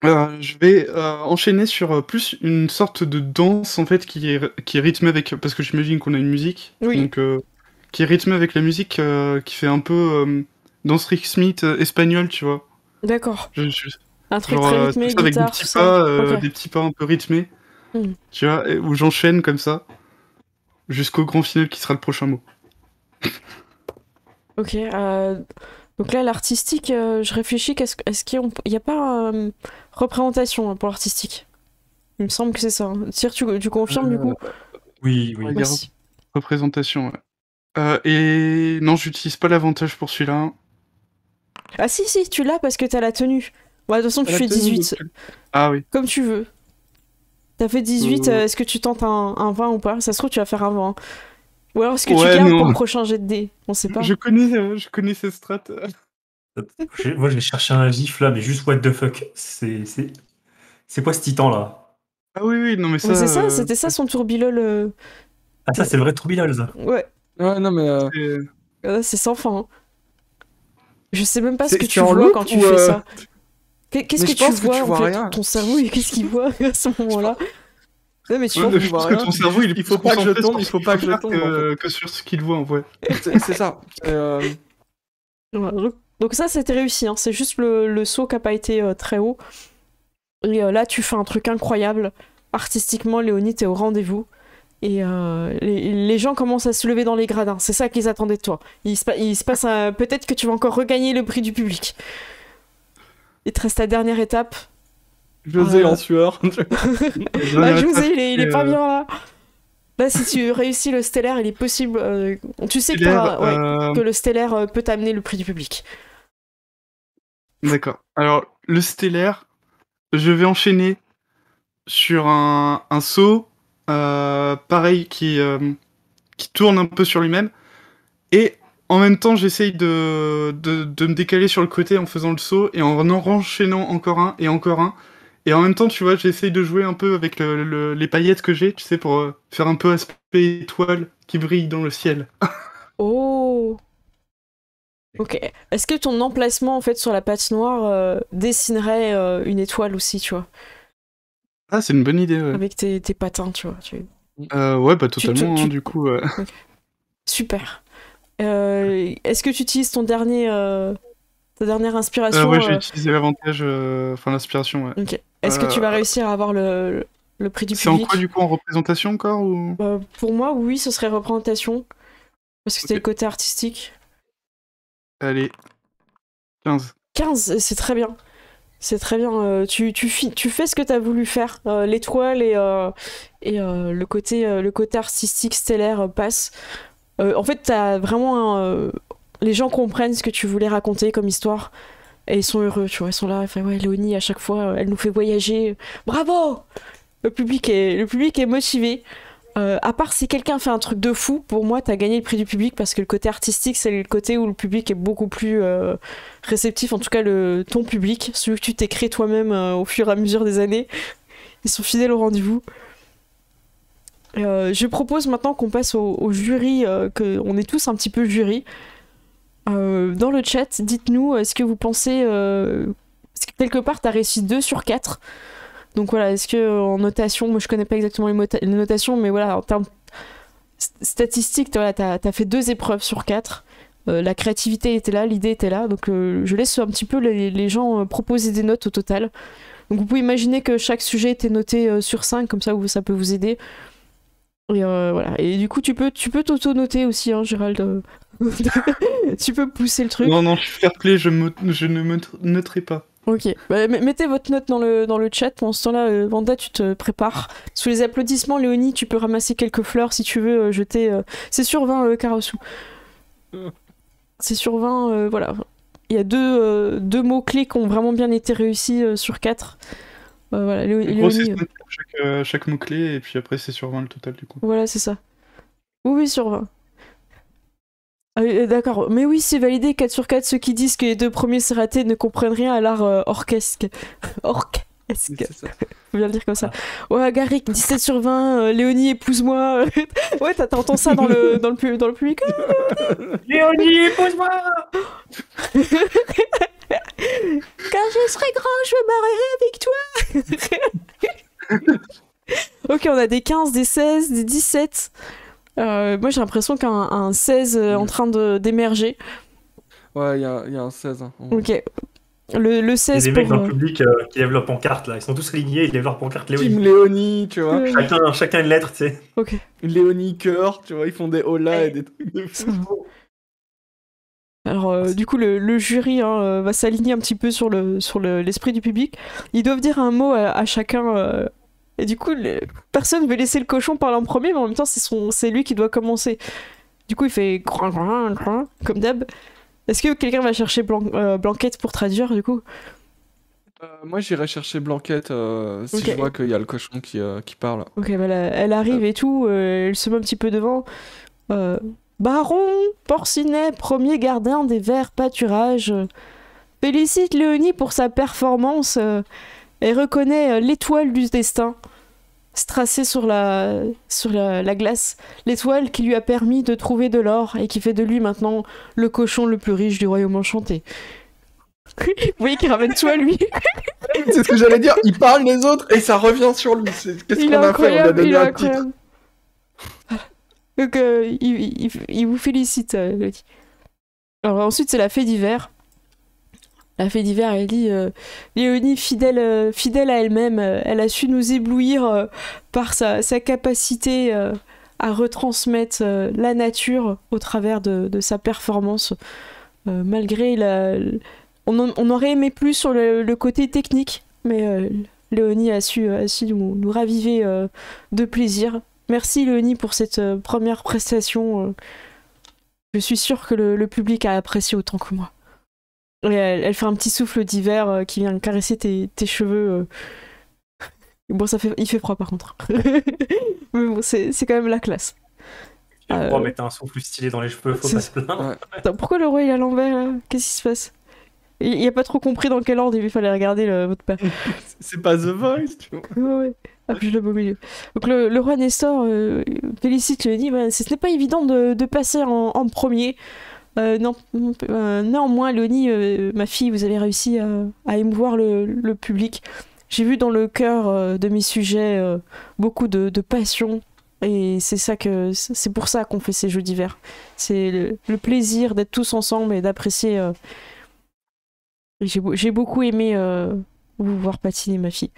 Je vais enchaîner sur plus une sorte de danse en fait qui est rythmée avec. Parce que j'imagine qu'on a une musique. Oui. Donc, qui est rythmée avec la musique qui fait un peu danse rythmique espagnole, tu vois. D'accord. Un truc Genre, très rythmé, tout ça avec guitare, des petits tout ça. pas, Ok. des petits pas un peu rythmés. Hmm. Tu vois, où j'enchaîne comme ça. Jusqu'au grand final qui sera le prochain mot. Ok. Donc là, l'artistique, je réfléchis, est-ce qu'il n'y a pas représentation hein, pour l'artistique? Il me semble que c'est ça. Hein. Cyr, tu confirmes du coup? Oui. Ouais, Merci. représentation, ouais. Et non, j'utilise pas l'avantage pour celui-là. Ah si, tu l'as parce que t'as la tenue. Bon, de toute façon, tu La fais tenue, 18. Ah oui. Comme tu veux. T'as fait 18, Euh. est-ce que tu tentes un 20 ou pas? Ça se trouve, tu vas faire un 20. Hein. Ou alors, est-ce que tu Ouais, gardes non. pour le prochain jet de dés? On sait pas. Je connais ces strats. Moi, j'ai cherché un gif là, mais juste what the fuck. C'est quoi ce titan là? Ah oui, non mais ça. Mais c'est ça, c'était ça son tourbillol. Ah, ça, c'est le vrai tourbillon, ça. Ouais, Ouais, non, mais. c'est sans fin. Hein. Je sais même pas ce C'est- que c'est tu en vois loop quand tu ou, fais ça. Qu'est-ce Mais que je pense tu que vois tu en vois fait rien. ton cerveau, qu'est-ce qu'il voit à ce moment-là? Non mais tu Ouais, vois, je vois pense que rien. ton cerveau il est Il plus faut pas que je concentré tombe, sur il ce faut qu'il pas que je faire tombe, en que sur ce qu'il voit en vrai. C'est ça. Donc ça c'était réussi, hein. C'est juste le saut qui a pas été très haut. Et là tu fais un truc incroyable. Artistiquement, Léonie, t'es au rendez-vous. Et les gens commencent à se lever dans les gradins. C'est ça qu'ils attendaient de toi. Il se passe peut-être que tu vas encore regagner le prix du public. Il te reste ta dernière étape. José en sueur. Ah, José, il est pas bien là. Là, si tu réussis le stellaire, il est possible. Tu sais que le stellaire peut t'amener le prix du public. D'accord. Alors, le stellaire, je vais enchaîner sur un saut, pareil, qui tourne un peu sur lui-même. Et en même temps, j'essaye de me décaler sur le côté en faisant le saut et en enchaînant encore un et encore un. Et en même temps, tu vois, j'essaye de jouer un peu avec les paillettes que j'ai, tu sais, pour faire un peu aspect étoile qui brille dans le ciel. Oh. Ok. Est-ce que ton emplacement en fait sur la patinoire dessinerait une étoile aussi, tu vois, Ah, c'est une bonne idée, ouais. avec tes patins, tu vois. Ouais, bah totalement, tu- hein, du coup. Super. Est-ce que tu utilises ta dernière inspiration? Ouais, j'ai utilisé l'avantage, enfin l'inspiration, ouais. Ok. Est-ce que tu vas réussir à avoir le prix du C'est en public? quoi, du coup, en représentation encore ou... Pour moi, oui, ce serait représentation. Parce que c'était Ok. le côté artistique. Allez, 15. 15, c'est très bien. C'est très bien. Tu fais ce que tu as voulu faire. L'étoile et le côté artistique stellaire passe. En fait, t'as vraiment les gens comprennent ce que tu voulais raconter comme histoire. Et ils sont heureux, tu vois. Ils sont là, ils font, ouais, Léonie, à chaque fois, elle nous fait voyager. Bravo! Le public est motivé. À part si quelqu'un fait un truc de fou, pour moi, t'as gagné le prix du public parce que le côté artistique, c'est le côté où le public est beaucoup plus réceptif. En tout cas, ton public, celui que tu t'es créé toi-même au fur et à mesure des années, ils sont fidèles au rendez-vous. Je propose maintenant qu'on passe au jury, qu'on est tous un petit peu jury. Dans le chat, dites-nous, est-ce que vous pensez... est-ce que quelque part, t'as réussi 2 sur 4 ? Donc voilà, est-ce que en notation, moi je connais pas exactement les notations, mais voilà, en termes statistiques, voilà, t'as fait 2 épreuves sur 4. La créativité était là, l'idée était là, donc je laisse un petit peu les gens proposer des notes au total. Donc vous pouvez imaginer que chaque sujet était noté sur 5, comme ça ça peut vous aider. Et voilà. Et du coup, tu peux t'auto-noter aussi, hein, Gérald. Tu peux pousser le truc. Non, je suis fair play, je ne me noterai pas. Ok, bah, mettez votre note dans le chat. Pendant ce temps-là, Vanda, tu te prépares. Sous les applaudissements, Léonie, tu peux ramasser quelques fleurs si tu veux jeter. C'est sur 20, Karasu. C'est sur 20, voilà. Il y a deux mots-clés qui ont vraiment bien été réussis sur 4. Voilà, Léonie. C'est Léonie. chaque mot-clé, et puis après, c'est sur 20 le total, du coup. Voilà, c'est ça. Oui, sur 20. D'accord, mais oui, c'est validé, 4 sur 4, ceux qui disent que les 2 premiers c'est raté ne comprennent rien à l'art orchesque. Orchesque. Faut bien le dire comme ça. Ouais, Garrick, 17 sur 20, Léonie, épouse-moi. Ouais, t'entends ça dans le public. Léonie, épouse-moi. Quand je serai grand, je me marierai avec toi. Ok, on a des 15, des 16, des 17... moi j'ai l'impression qu'un 16 en train d'émerger. Ouais, il y a un 16. Hein. Ok. Le 16 il y a des mecs dans le public qui lèvent leur pancarte là, ils sont tous alignés, ils lèvent leur pancarte Léonie. Team Léonie, tu vois. Chacun une lettre, tu sais. Ok. Léonie cœur, tu vois, ils font des hola et des trucs de fou. Alors du coup le jury va s'aligner un petit peu sur l'esprit du public. Ils doivent dire un mot à chacun. Et du coup, personne veut laisser le cochon parler en premier, mais en même temps, c'est lui qui doit commencer. Du coup, il fait comme d'hab. Est-ce que quelqu'un va chercher Blanquette pour traduire, du coup? Moi, j'irai chercher Blanquette si je vois qu'il y a le cochon qui parle. Ok, bah elle arrive et tout, elle se met un petit peu devant. Baron Porcinet, premier gardien des verts pâturages, félicite Léonie pour sa performance. Et reconnaît l'étoile du destin, tracée sur la glace. L'étoile qui lui a permis de trouver de l'or et qui fait de lui maintenant le cochon le plus riche du royaume enchanté. Vous voyez qu'il ramène tout à lui. C'est ce que j'allais dire, il parle des autres et ça revient sur lui. Qu'est-ce qu'on a fait? On a donné un titre. Donc il vous félicite, Lottie. Alors ensuite c'est la fée d'hiver. La fée d'hiver, elle dit Léonie, fidèle à elle-même, elle a su nous éblouir par sa capacité à retransmettre la nature au travers de sa performance. Malgré on aurait aimé plus sur le côté technique, mais Léonie a su nous raviver de plaisir. Merci Léonie pour cette première prestation. Je suis sûre que le public a apprécié autant que moi. Et elle fait un petit souffle d'hiver qui vient caresser tes cheveux. Bon, il fait froid par contre. Mais bon, c'est quand même la classe. Le roi mettait un souffle stylé dans les cheveux, faut pas se plaindre. Ouais. Attends, pourquoi le roi il est à l'envers là? Qu'est-ce qui se passe? Il a pas trop compris dans quel ordre il fallait regarder votre père. C'est pas The Voice, tu vois. Ouais. Ah, puis je le mets au milieu. Donc le roi Nestor félicite Léonie. Ce n'est pas évident de passer en premier. Néanmoins, Léonie, ma fille, vous avez réussi à émouvoir le public. J'ai vu dans le cœur de mes sujets beaucoup de passion. Et c'est pour ça qu'on fait ces jeux d'hiver. C'est le plaisir d'être tous ensemble et d'apprécier. J'ai beaucoup aimé vous voir patiner, ma fille.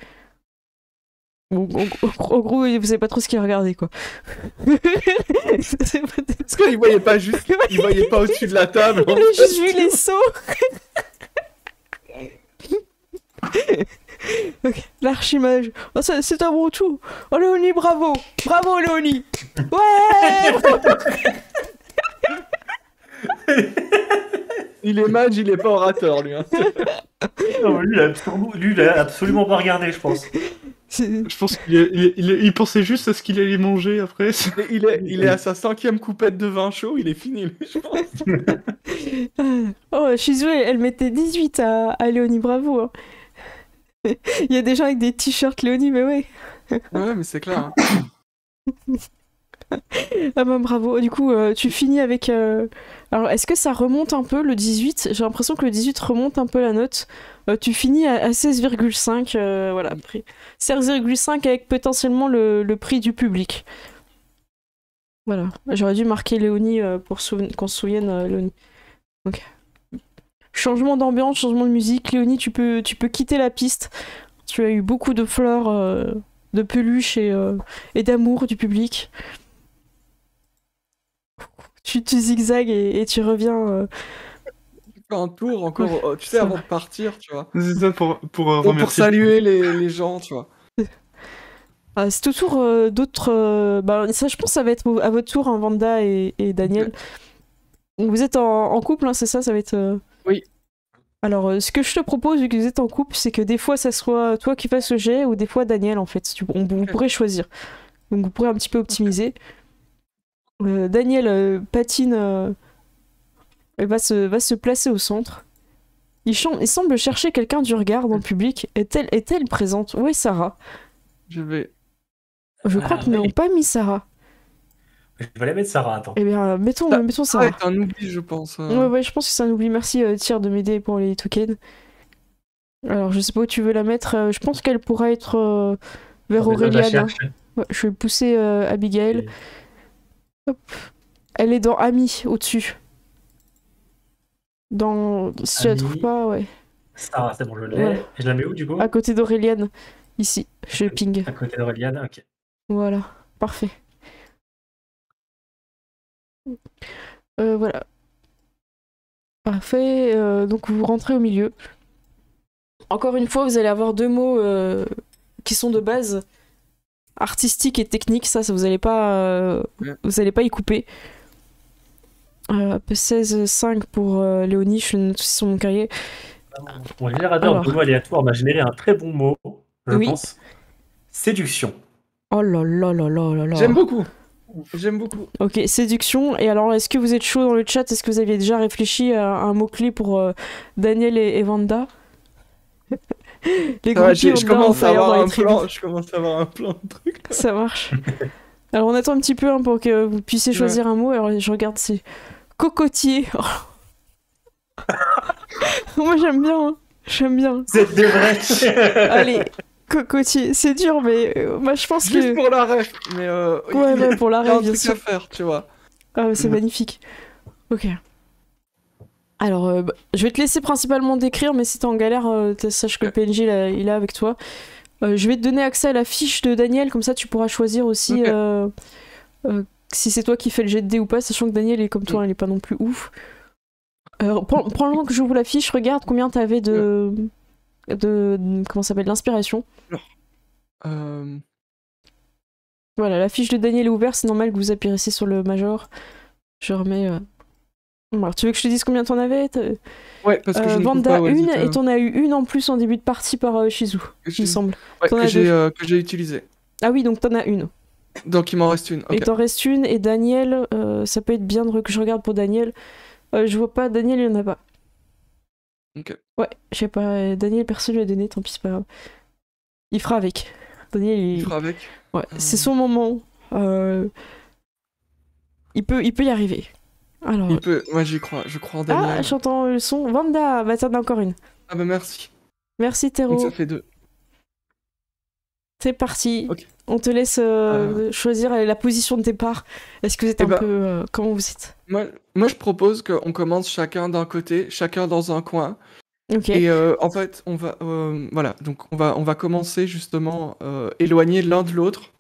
En gros, vous savez pas trop ce qu'il regardait, quoi. Parce qu'il voyait pas juste, il voyait pas au-dessus de la table. Il a juste vu les sauts. Ok, l'archimage. Oh, c'est un bon tout. Oh Léonie, bravo. Bravo Léonie. Ouais. Il est mage, il est pas orateur, lui. Hein. Non, lui, il a absolument pas regardé, je pense. Je pense qu'il pensait juste à ce qu'il allait manger après. Et il est à sa 5e coupette de vin chaud, il est fini, lui, je pense. Oh, Shizu, elle mettait 18 à Léonie, bravo. Hein. Il y a des gens avec des t-shirts Léonie, mais ouais. Ouais, mais c'est clair. Ah bah bravo. Du coup, tu finis avec... Alors, est-ce que ça remonte un peu, le 18? J'ai l'impression que le 18 remonte un peu la note. Tu finis à 16,5. Voilà, prix. 16,5 avec potentiellement le prix du public. Voilà. J'aurais dû marquer Léonie pour qu'on se souvienne, Léonie. Ok. Changement d'ambiance, changement de musique. Léonie, tu peux quitter la piste. Tu as eu beaucoup de fleurs, de peluches et d'amour du public. Tu zigzags et tu reviens. Tu fais un tour encore, tu sais, avant de partir, tu vois. C'est ça pour Pour remercier. saluer les gens, tu vois. Ah, c'est au tour d'autres. Bah, ça, je pense que ça va être à votre tour, hein, Vanda et Daniel. Vous êtes en couple, hein, c'est ça? Ça va être. Oui. Alors, ce que je te propose, vu que vous êtes en couple, c'est que des fois, ça soit toi qui fasses le jet ou des fois Daniel, en fait. Vous pourrez choisir. Donc, vous pourrez un petit peu optimiser. Daniel patine. Elle va se placer au centre. Il semble chercher quelqu'un du regard dans le public. Est-elle présente? Où est Sarah? Je vais... Je crois qu'ils n'ont pas mis Sarah. Je vais aller mettre Sarah, attends. Eh bien, mettons Sarah. Ouais, c'est un oubli, je pense. Ouais, je pense que c'est un oubli. Merci, Tyr, de m'aider pour les tokens. Alors, je sais pas où tu veux la mettre. Je pense qu'elle pourra être vers Je vais la Aureliane. chercher. Ouais, je vais pousser Abigail. Et- Hop. Elle est dans Ami, au-dessus. Si tu la Ami. trouves pas, ouais. Sarah, c'est bon, je l'ai. Voilà. Et je la mets où, du coup? À côté d'Aureliane. Ici, je ping. À côté d'Aureliane, ok. Voilà, parfait. Voilà. Parfait. Donc vous rentrez au milieu. Encore une fois, vous allez avoir deux mots qui sont de base artistique et technique. Ça vous allez pas, vous allez pas y couper. 16,5 pour Léonie. Je le note aussi sur mon cahier. Mon générateur Alors. de mots aléatoires m'a généré un très bon mot, je Oui. pense. Séduction. Oh là là là là là là. J'aime beaucoup. J'aime beaucoup. Ok, séduction. Et alors, est-ce que vous êtes chaud dans le chat? Est-ce que vous aviez déjà réfléchi à un mot-clé pour Daniel et Vanda? Les Ça va, groupies je ont bien commence à fire avoir dans les un tribus. plan. Je commence à avoir un plan de trucs. Ça marche. Alors, on attend un petit peu hein, pour que vous puissiez choisir un mot. Alors, je regarde, c'est cocotier. Moi, j'aime bien. Hein. J'aime bien. C'est des vrais. Allez, cocotier. C'est dur, mais moi, je pense Juste que... pour la ref. Mais Ouais, pour la il y a un rêve, bien truc sûr. à faire, tu vois. Ah, c'est magnifique. Ok. Alors, je vais te laisser principalement décrire, mais si t'es en galère, sache que le PNJ il est avec toi. Je vais te donner accès à la fiche de Daniel, comme ça tu pourras choisir aussi si c'est toi qui fais le jet de dés ou pas, sachant que Daniel est comme toi, il est pas non plus ouf. Prends le temps que j'ouvre la fiche, regarde combien t'avais de comment ça s'appelle, l'inspiration. Voilà, la fiche de Daniel est ouverte, c'est normal que vous appuyez sur le major. Je remets... Alors, tu veux que je te dise combien t'en avais? Ouais, parce que je ne trouve Vanda, pas, ouais, une, dites, et t'en as eu une en plus en début de partie par Shizu, il me semble. Ouais, T'en que as j'ai utilisé. Ah oui, donc t'en as une. Donc il m'en reste une. Et Ok. t'en restes une, et Daniel, ça peut être bien que je regarde pour Daniel. Je vois pas, Daniel, il y en a pas. Ok. Ouais, je sais pas, Daniel, personne lui a donné, tant pis, c'est pas grave. Il fera avec. Daniel, Il fera avec. Ouais, c'est son moment. Il peut y arriver. Alors... Il peut. Moi j'y crois. Je crois en Daniel. Ah, j'entends le son. Vanda, bah t'en as encore une. Ah bah merci. Merci, Donc Théro. ça fait 2. C'est parti. Ok. On te laisse choisir la position de départ. Est-ce que vous êtes peu... comment vous êtes? Moi je propose qu'on commence chacun d'un côté, chacun dans un coin. Ok. Et en fait, on va, voilà, donc on va commencer justement éloigné l'un de l'autre.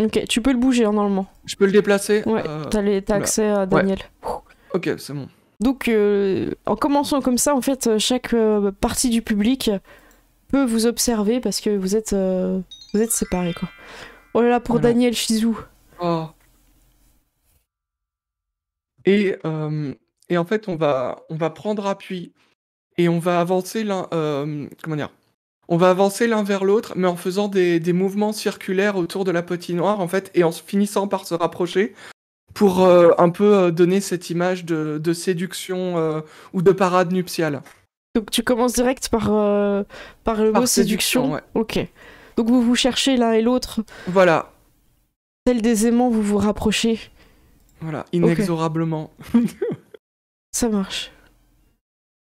Ok, tu peux le bouger hein, normalement. Je peux le déplacer. Ouais, t'as accès à Daniel. Ouais. Ok, c'est bon. Donc, en commençant comme ça, en fait, chaque partie du public peut vous observer parce que vous êtes séparés, quoi. Oh là là, pour Voilà. Daniel Shizu. Oh. Et en fait, on va prendre appui et on va avancer l'un. Comment dire? On va avancer l'un vers l'autre, mais en faisant des mouvements circulaires autour de la patinoire, en fait, et en finissant par se rapprocher pour un peu donner cette image de séduction ou de parade nuptiale. Donc tu commences direct par le mot séduction. Ouais. Ok. Donc vous cherchez l'un et l'autre. Voilà, Tel des aimants, vous vous rapprochez. voilà, inexorablement. Ça marche.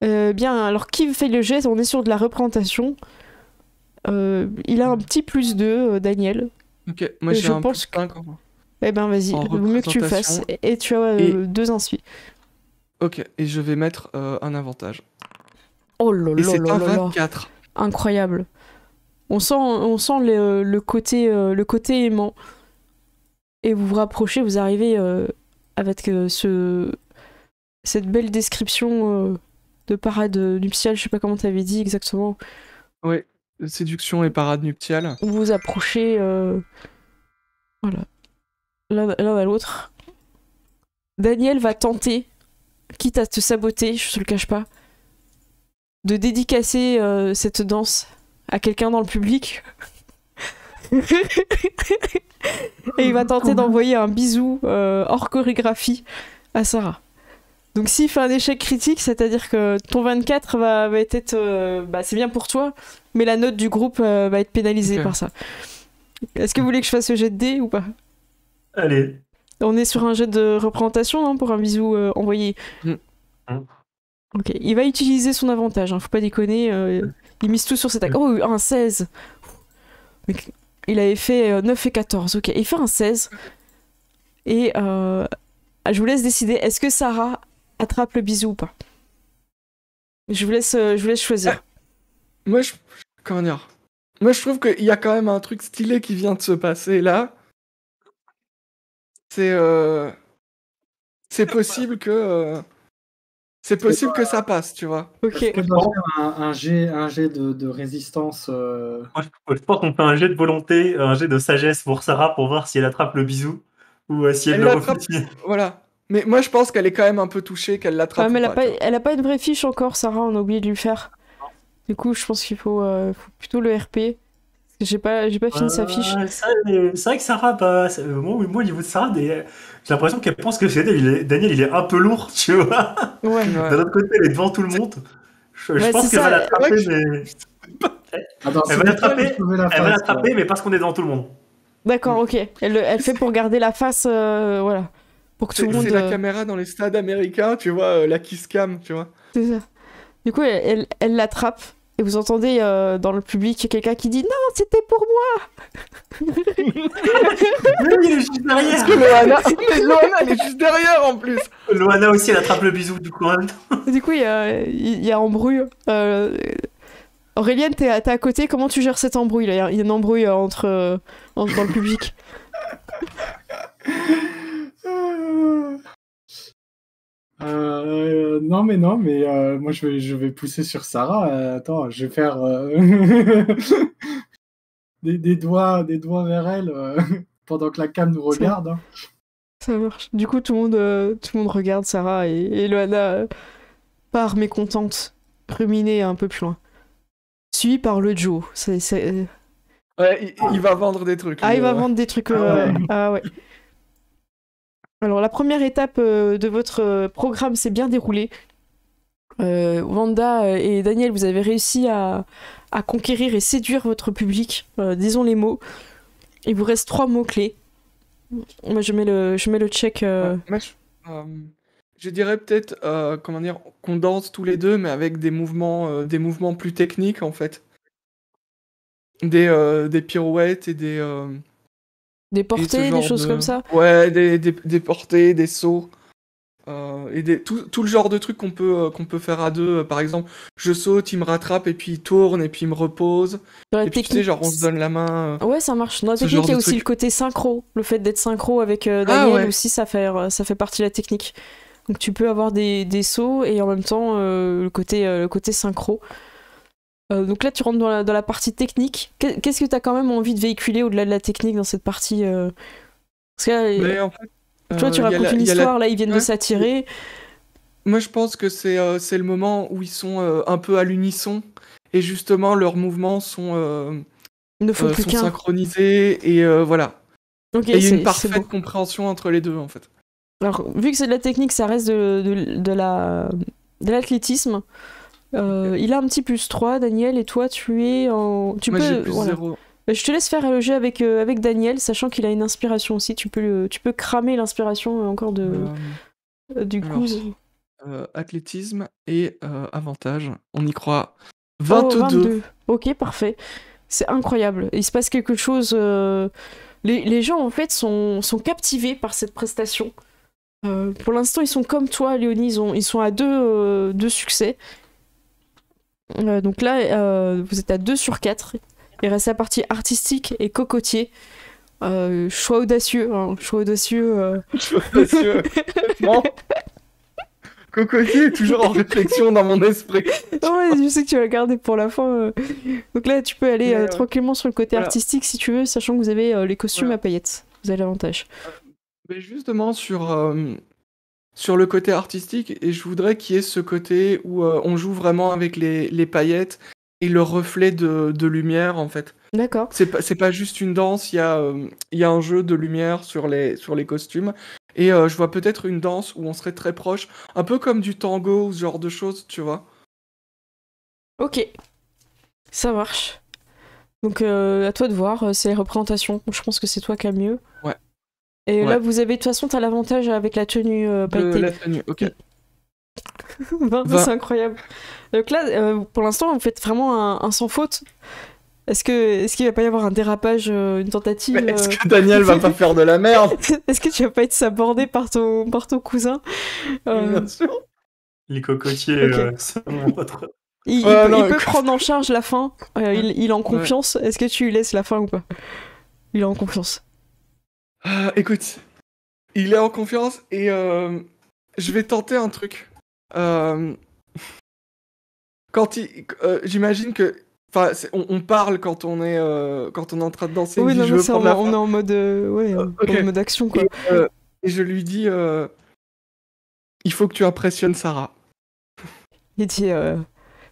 Bien, alors qui fait le jet? On est sur de la représentation. Il a un petit +2, Daniel. Ok, moi j'ai je un pense plus 5 en- Eh ben vas-y, En le mieux que tu le fasses. Et tu as Et- 2 insuits. Ok, et je vais mettre un avantage. Oh là Et là c'est là un là là. 24. Incroyable. On sent le côté aimant. Et vous vous rapprochez, vous arrivez avec cette belle description de parade nuptiale, je sais pas comment t'avais dit exactement. Ouais, séduction et parade nuptiale. Vous vous approchez voilà, l'un à l'autre. Daniel va tenter, quitte à te saboter, je te le cache pas, de dédicacer cette danse à quelqu'un dans le public. Et il va tenter d'envoyer un bisou hors chorégraphie à Sarah. Donc s'il fait un échec critique, c'est-à-dire que ton 24 va être... c'est bien pour toi, mais la note du groupe va être pénalisée Ok. par ça. Est-ce que vous voulez que je fasse le jet de dés ou pas? Allez. On est sur un jet de représentation pour un bisou envoyé. Mm. Ok, il va utiliser son avantage, faut pas déconner. Il mise tout sur cet attaque. Oh, un 16. Mais il avait fait 9 et 14. Ok, il fait un 16. Et je vous laisse décider, est-ce que Sarah attrape le bisou ou pas? Je vous laisse choisir. Moi, comment dire? Moi, je trouve qu'il y a quand même un truc stylé qui vient de se passer là. C'est possible que ça passe, tu vois. Ok. Est-ce que je dois faire un jet de résistance Moi, je pense qu'on fait un jet de volonté, un jet de sagesse pour Sarah pour voir si elle attrape le bisou ou si elle Elle le l'attrape. refuse. Voilà. Mais moi, je pense qu'elle est quand même un peu touchée, qu'elle l'attrape. Ah, mais ou pas, tu vois. elle a pas une vraie fiche encore, Sarah, on a oublié de lui faire. Du coup, je pense qu'il faut plutôt le RP. Parce que j'ai pas fini sa fiche. C'est vrai que Sarah, moi, au niveau de Sarah, j'ai l'impression qu'elle pense que Daniel, il est un peu lourd, tu vois. Ouais. Ouais. D'un autre côté, elle est devant tout le monde. Je Ouais, pense c'est qu'elle ça, va l'attraper, c'est vrai mais Attends, elle va l'attraper, mais parce qu'on est devant tout le monde. D'accord, ok. Elle fait pour garder la face, voilà. Pour que tout le monde... C'est la caméra dans les stades américains, tu vois, la kiss cam, tu vois. C'est ça. Du coup, elle l'attrape. Et vous entendez dans le public quelqu'un qui dit « Non, c'était pour moi !» Oui, il est juste derrière. Parce que Loana, elle est juste derrière en plus. Loana aussi, elle attrape le bisou du coup en même temps. Du coup, il y a embrouille. Aurélienne, t'es à côté. Comment tu gères cette embrouille là? Il y a une embrouille dans le public. Non, mais moi je vais pousser sur Sarah. Attends, je vais faire des doigts vers elle pendant que la cam nous regarde. Hein. Ça marche. Du coup, tout le monde regarde Sarah et Loana part mécontente, ruminer un peu plus loin. Suivi par le Joe. Ouais, il va vendre des trucs. Ah, lui, il va vendre des trucs. Ah ouais. Alors, la première étape de votre programme s'est bien déroulée. Wanda et Daniel, vous avez réussi à conquérir et séduire votre public, disons les mots. Il vous reste 3 mots-clés. Moi, je mets le check. Moi, je dirais peut-être comment dire, qu'on danse tous les deux, mais avec des mouvements plus techniques en fait. Des pirouettes et des portées, des choses comme ça. Ouais, des portées, des sauts. Et tout le genre de trucs qu'on peut faire à deux. Par exemple, je saute, il me rattrape et puis il tourne et puis il me repose. Dans la Et puis tu sais, genre on se donne la main. Ouais, ça marche. Dans la ce technique, genre il y a de aussi truc. le côté synchro. Le fait d'être synchro avec Daniel ouais. aussi, ça fait partie de la technique. Donc tu peux avoir des sauts et en même temps le côté synchro. Donc là, tu rentres dans la partie technique. Qu'est-ce que tu as quand même envie de véhiculer au-delà de la technique dans cette partie Parce que là, Mais en fait, tu vois, tu racontes une histoire, là, ils viennent de Ouais. s'attirer. Moi, je pense que c'est le moment où ils sont un peu à l'unisson et justement leurs mouvements sont, Ils ne font plus sont qu'un. synchronisés et voilà. Ok, Et il y a une c'est parfaite beau. compréhension entre les deux en fait. Alors, vu que c'est de la technique, ça reste de l'athlétisme. Il a un petit +3, Daniel, et toi, tu es en... Tu Moi j'ai peux... plus voilà. 0. Je te laisse faire le jeu avec Daniel, sachant qu'il a une inspiration aussi. Tu peux cramer l'inspiration encore du coup. Athlétisme et avantage. On y croit. Oh, 22. 22. Ok, parfait. C'est incroyable. Il se passe quelque chose. Les gens, en fait, sont captivés par cette prestation. Pour l'instant, ils sont comme toi, Léonie. Ils sont à deux succès. Donc là, vous êtes à 2 sur 4. Il reste la partie artistique et cocotier. Choix audacieux. Hein. Choix audacieux. Monsieur, non. Cocotier est toujours en réflexion dans mon esprit. Oh ouais, je sais que tu vas le garder pour la fin. Donc là, tu peux aller Mais, tranquillement sur le côté voilà. artistique si tu veux, sachant que vous avez les costumes Voilà. à paillettes. Vous avez l'avantage. Mais justement sur le côté artistique, et je voudrais qu'il y ait ce côté où on joue vraiment avec les paillettes et le reflet de lumière en fait. D'accord. C'est pas juste une danse, il y a un jeu de lumière sur les costumes. Et je vois peut-être une danse où on serait très proche, un peu comme du tango ou ce genre de choses, tu vois. Ok. Ça marche. Donc à toi de voir, c'est les représentations. Je pense que c'est toi qui as mieux. Ouais. Et Ouais. là, vous avez, de toute façon, t'as l'avantage avec la tenue De pailletée. la tenue, ok. 22, c'est incroyable. Donc là, pour l'instant, vous faites vraiment un sans faute. Est-ce qu'il va pas y avoir un dérapage, une tentative Mais est-ce que Daniel va pas faire de la merde? Est-ce que tu vas pas être sabordé par ton cousin Bien sûr. Les cocotiers, Ok. sont pas trop- Il Ouais, peut, non, il peut écoute. prendre en charge la fin. Il est en confiance. Est-ce que tu lui laisses la fin ou pas? Il est en confiance. Écoute, il est en confiance et je vais tenter un truc. J'imagine que, enfin, on parle quand on est en train de danser. Il me Oui, dit, non, je mais veux c'est prendre la on fin. est en mode, ok. en mode action, quoi. Et je lui dis, il faut que tu impressionnes Sarah. Il dit,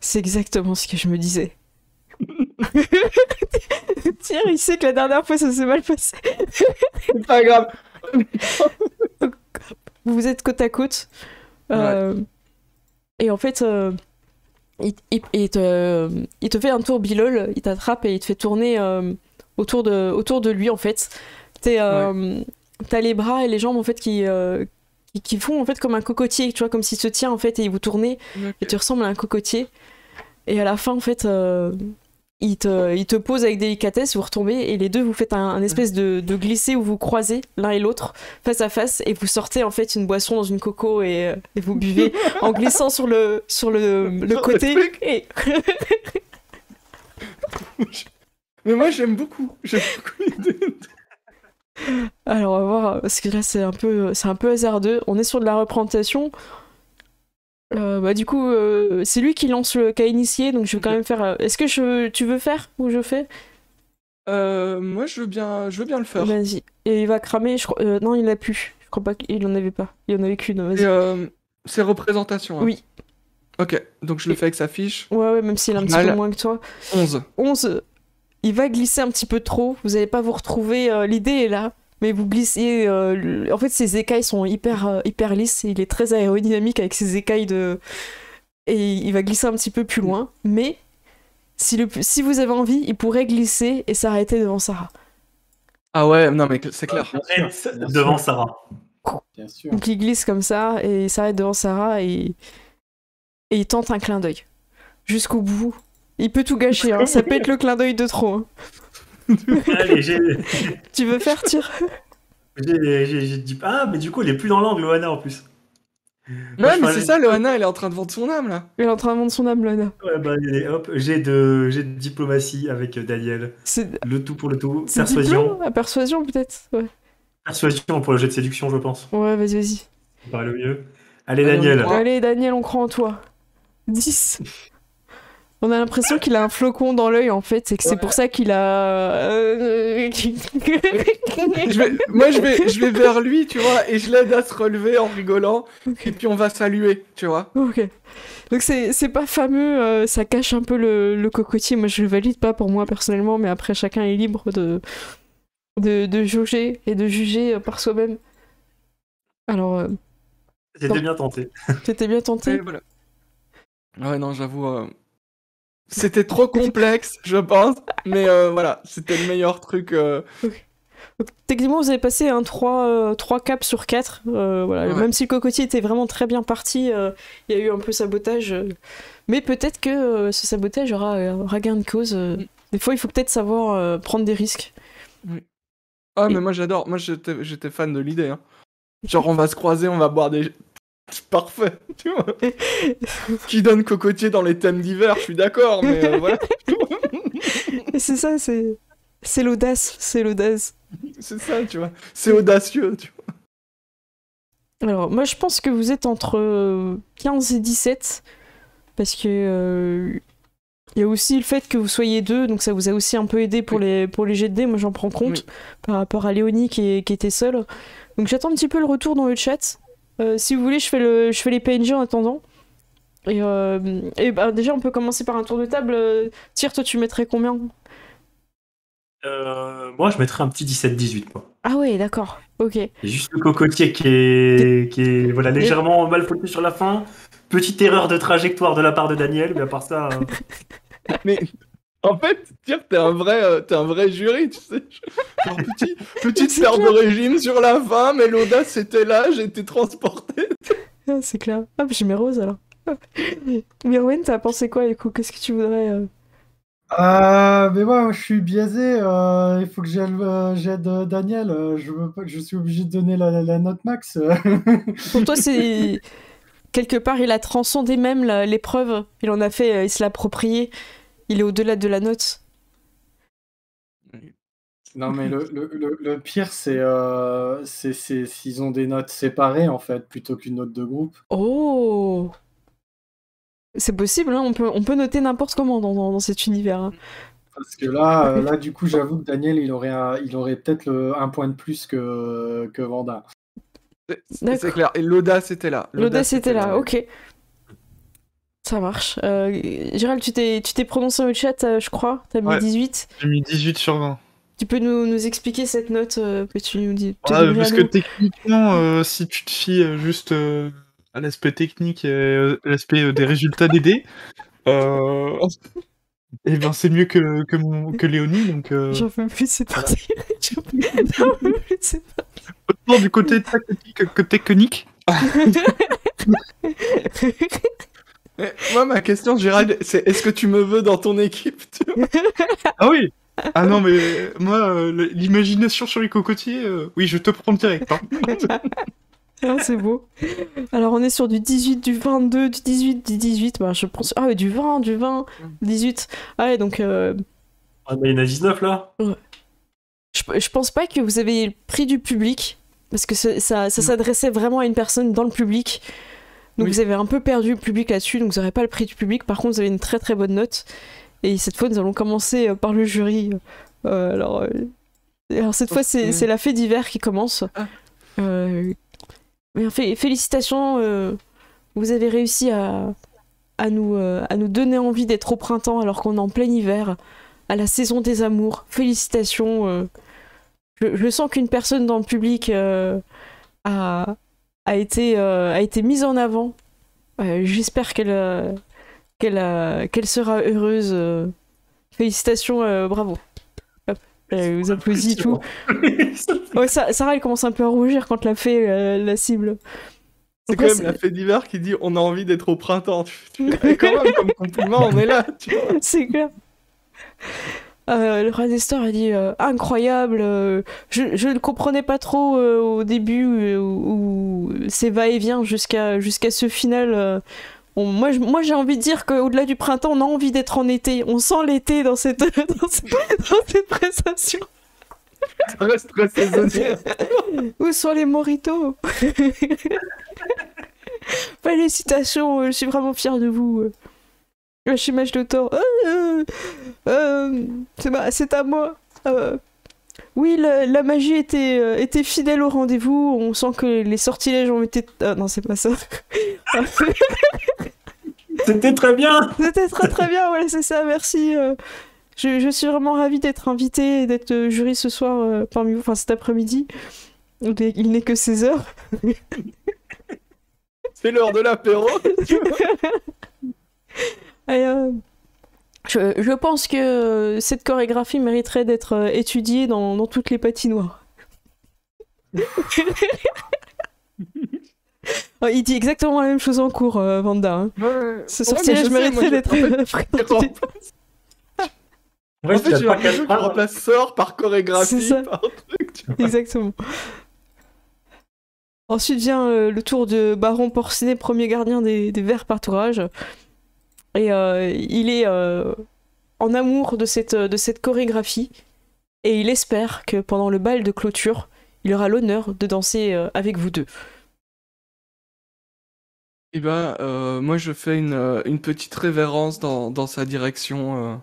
c'est exactement ce que je me disais. Tiens, il sait que la dernière fois, ça s'est mal passé. C'est pas grave. Vous êtes côte à côte. Et en fait, il te fait un tour bilol, il t'attrape et il te fait tourner autour de lui, en fait. T'as les bras et les jambes, en fait, qui font, en fait, comme un cocotier, tu vois, comme s'il se tient, en fait, et vous tournez, et tu ressembles à un cocotier. Et à la fin, en fait, il te pose avec délicatesse, vous retombez, et les deux, vous faites un espèce de glissé où vous croisez l'un et l'autre, face à face, et vous sortez, en fait, une boisson dans une coco, et vous buvez en glissant sur le côté. Et... Mais moi, j'aime beaucoup l'idée. Alors, on va voir, parce que là, c'est un peu hasardeux. On est sur de la représentation. Du coup, c'est lui qui lance qui a initié, donc je vais quand même faire. Est-ce que tu veux faire ou je fais? Moi, je veux bien le faire. Vas-y. Et il va cramer. Non, il n'a plus. Je crois pas qu'il en avait pas. Il en avait qu'une. Vas-y. Et, c'est représentation. Hein. Oui. Ok, donc je le fais avec sa fiche. Ouais, même s'il a un petit peu moins que toi. 11. 11. Il va glisser un petit peu trop. Vous n'allez pas vous retrouver. L'idée est là. Mais vous glissez. En fait, ses écailles sont hyper lisses. Il est très aérodynamique avec ses écailles de. Et il va glisser un petit peu plus loin. Mais si vous avez envie, il pourrait glisser et s'arrêter devant Sarah. Ah ouais, non mais c'est clair. Devant Sarah. Bien sûr. Donc il glisse comme ça et il s'arrête devant Sarah et il tente un clin d'œil. Jusqu'au bout. Il peut tout gâcher, hein. Ça peut être le clin d'œil de trop. Hein. Allez, Tu veux faire tir? j'ai dit. Ah, mais du coup, il est plus dans l'angle, Loana, en plus. Ouais, mais c'est ça, Loana, elle est en train de vendre son âme là. Il est en train de vendre son âme, Lana. Ouais, bah, allez, hop, j'ai de diplomatie avec Daniel. Le tout pour le tout. C'est Persuasion. persuasion peut-être. Ouais. Persuasion pour le jet de séduction, je pense. Ouais, vas-y. Ça me paraît le mieux. Allez, Daniel. Allez, Daniel, on croit en toi. 10. On a l'impression qu'il a un flocon dans l'œil en fait, et que c'est pour ça qu'il a. Je vais vers lui, tu vois, et je l'aide à se relever en rigolant, et puis on va saluer, tu vois. Ok. Donc c'est pas fameux, ça cache un peu le cocotier. Moi je le valide pas pour moi personnellement, mais après chacun est libre de jauger et de juger par soi-même. Alors. C'était bien tenté. T'étais bien tenté. Et voilà. Ouais, non, j'avoue. C'était trop complexe, je pense, mais voilà, c'était le meilleur truc. Donc, techniquement, vous avez passé un 3 caps sur 4. Voilà. Ouais. Même si le cocotier était vraiment très bien parti, il y a eu un peu sabotage. Mais peut-être que ce sabotage aura gain de cause. Des fois, il faut peut-être savoir prendre des risques. Ah, mais moi j'adore, moi j'étais fan de l'idée. Hein. Genre, on va se croiser, on va boire des. C'est parfait, tu vois. Qui donne cocotier dans les thèmes d'hiver, je suis d'accord, mais voilà. Et c'est ça, c'est l'audace. C'est l'audace. C'est ça, tu vois. C'est audacieux, tu vois. Alors, moi, je pense que vous êtes entre 15 et 17. Parce que. Il y a aussi le fait que vous soyez deux, donc ça vous a aussi un peu aidé pour les jets de dés. Moi, j'en prends compte par rapport à Léonie qui était seule. Donc, j'attends un petit peu le retour dans le chat. Si vous voulez, je fais les PNJ en attendant. Et bah, déjà, on peut commencer par un tour de table. Tyr, toi, tu mettrais combien ? Moi, je mettrais un petit 17-18, quoi. Ah ouais, d'accord. Ok. Il y a juste le cocotier qui est voilà, légèrement mal foutu sur la fin. Petite erreur de trajectoire de la part de Daniel, mais à part ça... Mais en fait, Tyr, t'es un vrai jury, tu sais. Genre, petite perte de régime sur la fin, mais l'audace était là, j'ai été transporté. Ah, c'est clair. Ah, j'ai mes roses alors. Mirwen, t'as pensé quoi, écoute ? Qu'est-ce que tu voudrais Mais moi, je suis biaisé. Il faut que j'aide Daniel. Je veux pas que je suis obligé de donner la note max. Pour toi, c'est. Quelque part, il a transcendé même l'épreuve. Il en a fait, il se l'a approprié. Il est au-delà de la note. Non, mais le pire, c'est s'ils ont des notes séparées, en fait, plutôt qu'une note de groupe. Oh ! C'est possible, hein, on peut noter n'importe comment dans cet univers. Hein. Parce que là, du coup, j'avoue que Daniel, il aurait peut-être un point de plus que Vanda. C'est clair, et l'audace était là. L'audace était là, ok. Ça marche. Gérald, tu t'es prononcé au chat, je crois. T'as mis 18. J'ai mis 18 sur 20. Tu peux nous expliquer cette note que tu nous dis Parce que techniquement, si tu te fies juste à l'aspect technique et l'aspect des résultats des dés, et ben c'est mieux que Léonie, donc... J'en peux plus, c'est parti. J'en peux plus, c'est parti. Autant du côté tactique que technique. Mais moi, ma question, Gérald, c'est est-ce que tu me veux dans ton équipe, tu vois? Ah oui. Ah non, mais moi, l'imagination sur les cocotiers, oui, je te prends direct. Hein. Ah, c'est beau. Alors, on est sur du 18, du 22, du 18, du 18. Bah, je pense... Ah, ouais, du 20, 18. Ah ouais, donc... Ah, bah, il y en a 19, là. Ouais. Je pense pas que vous avez pris du public, parce que ça s'adressait vraiment à une personne dans le public. Donc vous avez un peu perdu le public là-dessus, donc vous n'aurez pas le prix du public. Par contre, vous avez une très très bonne note. Et cette fois, nous allons commencer par le jury. Alors cette fois, c'est la fée d'hiver qui commence. Félicitations, vous avez réussi à nous donner envie d'être au printemps alors qu'on est en plein hiver, à la saison des amours. Félicitations. Je sens qu'une personne dans le public a été mise en avant. J'espère qu'elle sera heureuse. Félicitations, bravo. Hop, vous applaudit tout. Ouais, Sarah, elle commence un peu à rougir quand la fée la cible. C'est quand même la fée d'hiver qui dit on a envie d'être au printemps. Quand même, comme compliment, on est là. Tu vois. C'est clair. Le roi Nestor a dit incroyable, je ne comprenais pas trop au début où c'est va-et-vient jusqu'à ce final. Moi j'ai envie de dire qu'au-delà du printemps, on a envie d'être en été. On sent l'été dans cette prestation. Ça reste très saisonnier. Où sont les moritos? Félicitations, je suis vraiment fière de vous. L'image de Thor. C'est à moi. Oui, la magie était fidèle au rendez-vous. On sent que les sortilèges ont été... non, c'est pas ça. C'était très bien. C'était très très bien, ouais, c'est ça, merci. Je suis vraiment ravie d'être invitée et d'être jury ce soir parmi vous, enfin cet après-midi. Il n'est que 16h. C'est l'heure de l'apéro. Et, je pense que cette chorégraphie mériterait d'être étudiée dans toutes les patinoires. Il dit exactement la même chose en cours, Vanda. Hein. Ouais. Ce sortilège mériterait d'être fréquenté. En fait, j'ai l'impression qu'il remplace sort par chorégraphie, C'est ça. par truc, tu vois. Exactement. Ensuite vient le tour de Baron Porcinet, premier gardien des Verts Pâturages. Et il est en amour de cette chorégraphie. Et il espère que pendant le bal de clôture, il aura l'honneur de danser avec vous deux. Et moi je fais une petite révérence dans sa direction.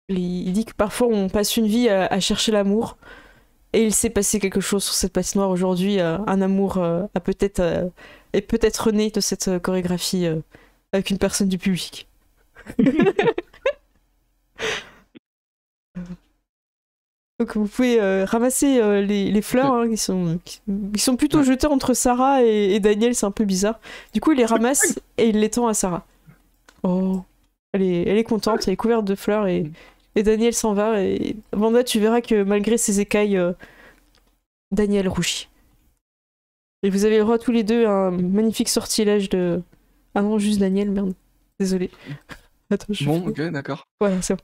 Il dit que parfois on passe une vie à chercher l'amour. Et il s'est passé quelque chose sur cette patinoire aujourd'hui. Un amour est peut-être né de cette chorégraphie avec une personne du public. Donc vous pouvez ramasser les fleurs hein, qui sont plutôt jetées entre Sarah et Daniel, c'est un peu bizarre. Du coup il les ramasse et il les tend à Sarah. Oh, elle est contente, elle est couverte de fleurs et Daniel s'en va. Et Vanda, tu verras que malgré ses écailles, Daniel rougit. Et vous avez le droit tous les deux à un magnifique sortilège de... Ah non, juste Daniel, merde. Désolé. Attends, Bon, ok, d'accord. Voilà, c'est bon.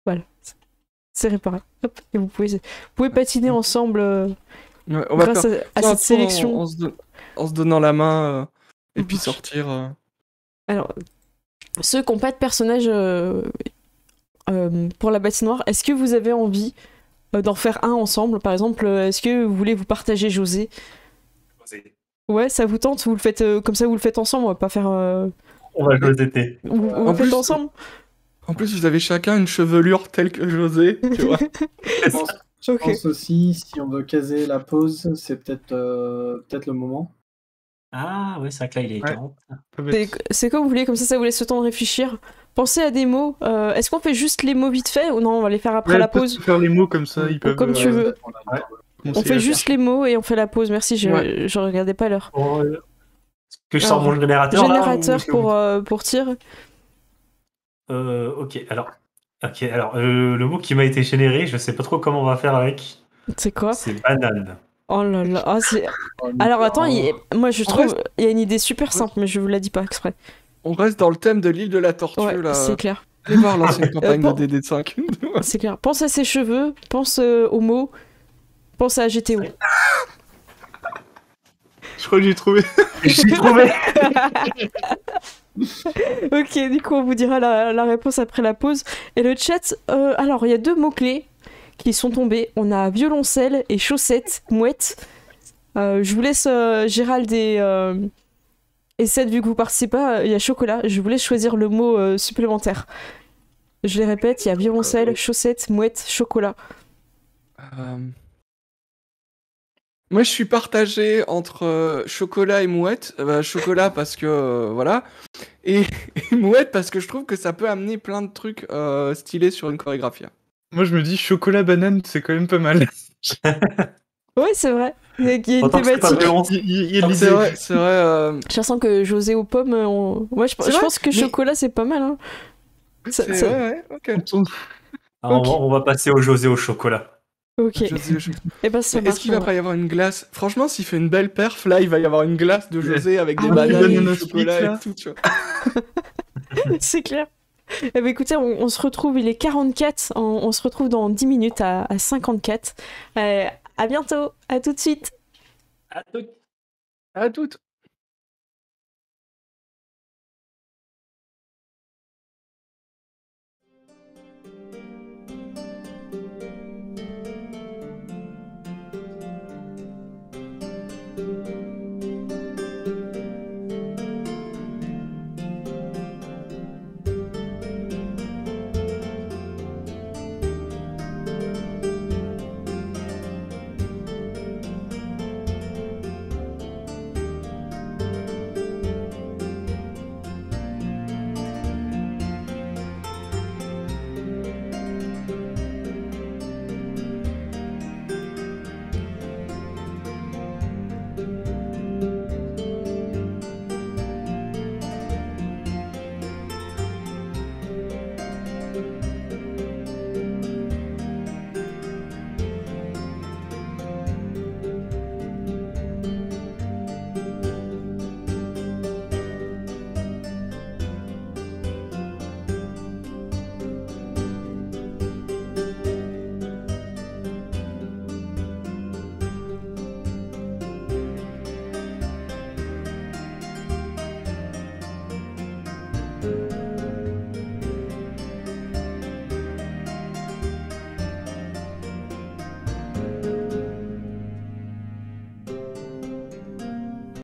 Voilà. C'est réparé. Hop, et vous pouvez patiner ensemble Ouais, on va grâce faire à ça cette sélection. en se donnant la main et puis Mhm. sortir. Alors, ceux qui n'ont pas de personnage pour la patinoire, est-ce que vous avez envie d'en faire un ensemble? Par exemple, est-ce que vous voulez vous partager José? Ouais, ça vous tente? Vous le faites comme ça, vous le faites ensemble, on va pas faire... On va jouer d'été. Vous En le faites plus, ensemble? En plus, vous avez chacun une chevelure telle que José, tu vois. Je Ok. pense aussi, si on veut caser la pause, c'est peut-être le moment. Ah ouais, c'est vrai que là il est Ouais. 40. Pas bête. C'est comme vous voulez, comme ça vous laisse le temps de réfléchir. Pensez à des mots. Est-ce qu'on fait juste les mots vite fait ou non, on va les faire après Ouais, la peut-être pause? faire les mots comme ça, ils peuvent. Comme tu veux. On a le temps. On fait juste les mots et on fait la pause. Merci, je regardais pas l'heure. Bon, est-ce que je sors Alors, mon générateur là, Générateur ou est-ce que pour tir. Ok, alors le mot qui m'a été généré, je sais pas trop comment on va faire avec. C'est quoi? C'est banane. Oh là là. Ah, On alors est attends, en- moi je En trouve vrai, il y a une idée super simple, mais je vous la dis pas exprès. On reste dans le thème de l'île de la Tortue, Ouais, là. c'est clair. Allez voir l'ancienne campagne bon. de DD5. C'est clair. Pense à ses cheveux, pense aux mots, pense à GTO. Je crois que j'ai trouvé. J'ai trouvé. Ok, du coup, on vous dira la réponse après la pause. Et le chat, alors, il y a deux mots-clés qui sont tombés. On a violoncelle et chaussettes, mouette. Je vous laisse, Gérald et Seth, vu que vous participez pas, il y a chocolat. Je vous laisse choisir le mot supplémentaire. Je les répète, il y a violoncelle, chaussettes, mouette, chocolat. Moi, je suis partagé entre chocolat et mouette. Chocolat parce que, voilà. Et mouette parce que je trouve que ça peut amener plein de trucs stylés sur une chorégraphie. Moi, je me dis chocolat banane, c'est quand même pas mal. Ouais, c'est vrai. Il y a une Autant que c'est pas thématique. vraiment. Il y a de C'est l'idée. vrai, c'est vrai. Je sens que José aux pommes, ouais, je C'est vrai, pense que mais- chocolat, c'est pas mal. Hein. C'est ouais, ok. Alors, Ok. on va passer au José au chocolat. Ok. José, Et ben, ça Mais marche. est-ce qu'il va pas y avoir une glace? Franchement, s'il fait une belle perf, là, il va y avoir une glace de José avec Ah des oui, bananes, banana du split, chocolat là. et tout, tu vois. C'est clair. Eh ben, écoutez, on se retrouve, il est 44, on se retrouve dans 10 minutes à 54. À bientôt, à tout de suite. À tout. À toutes.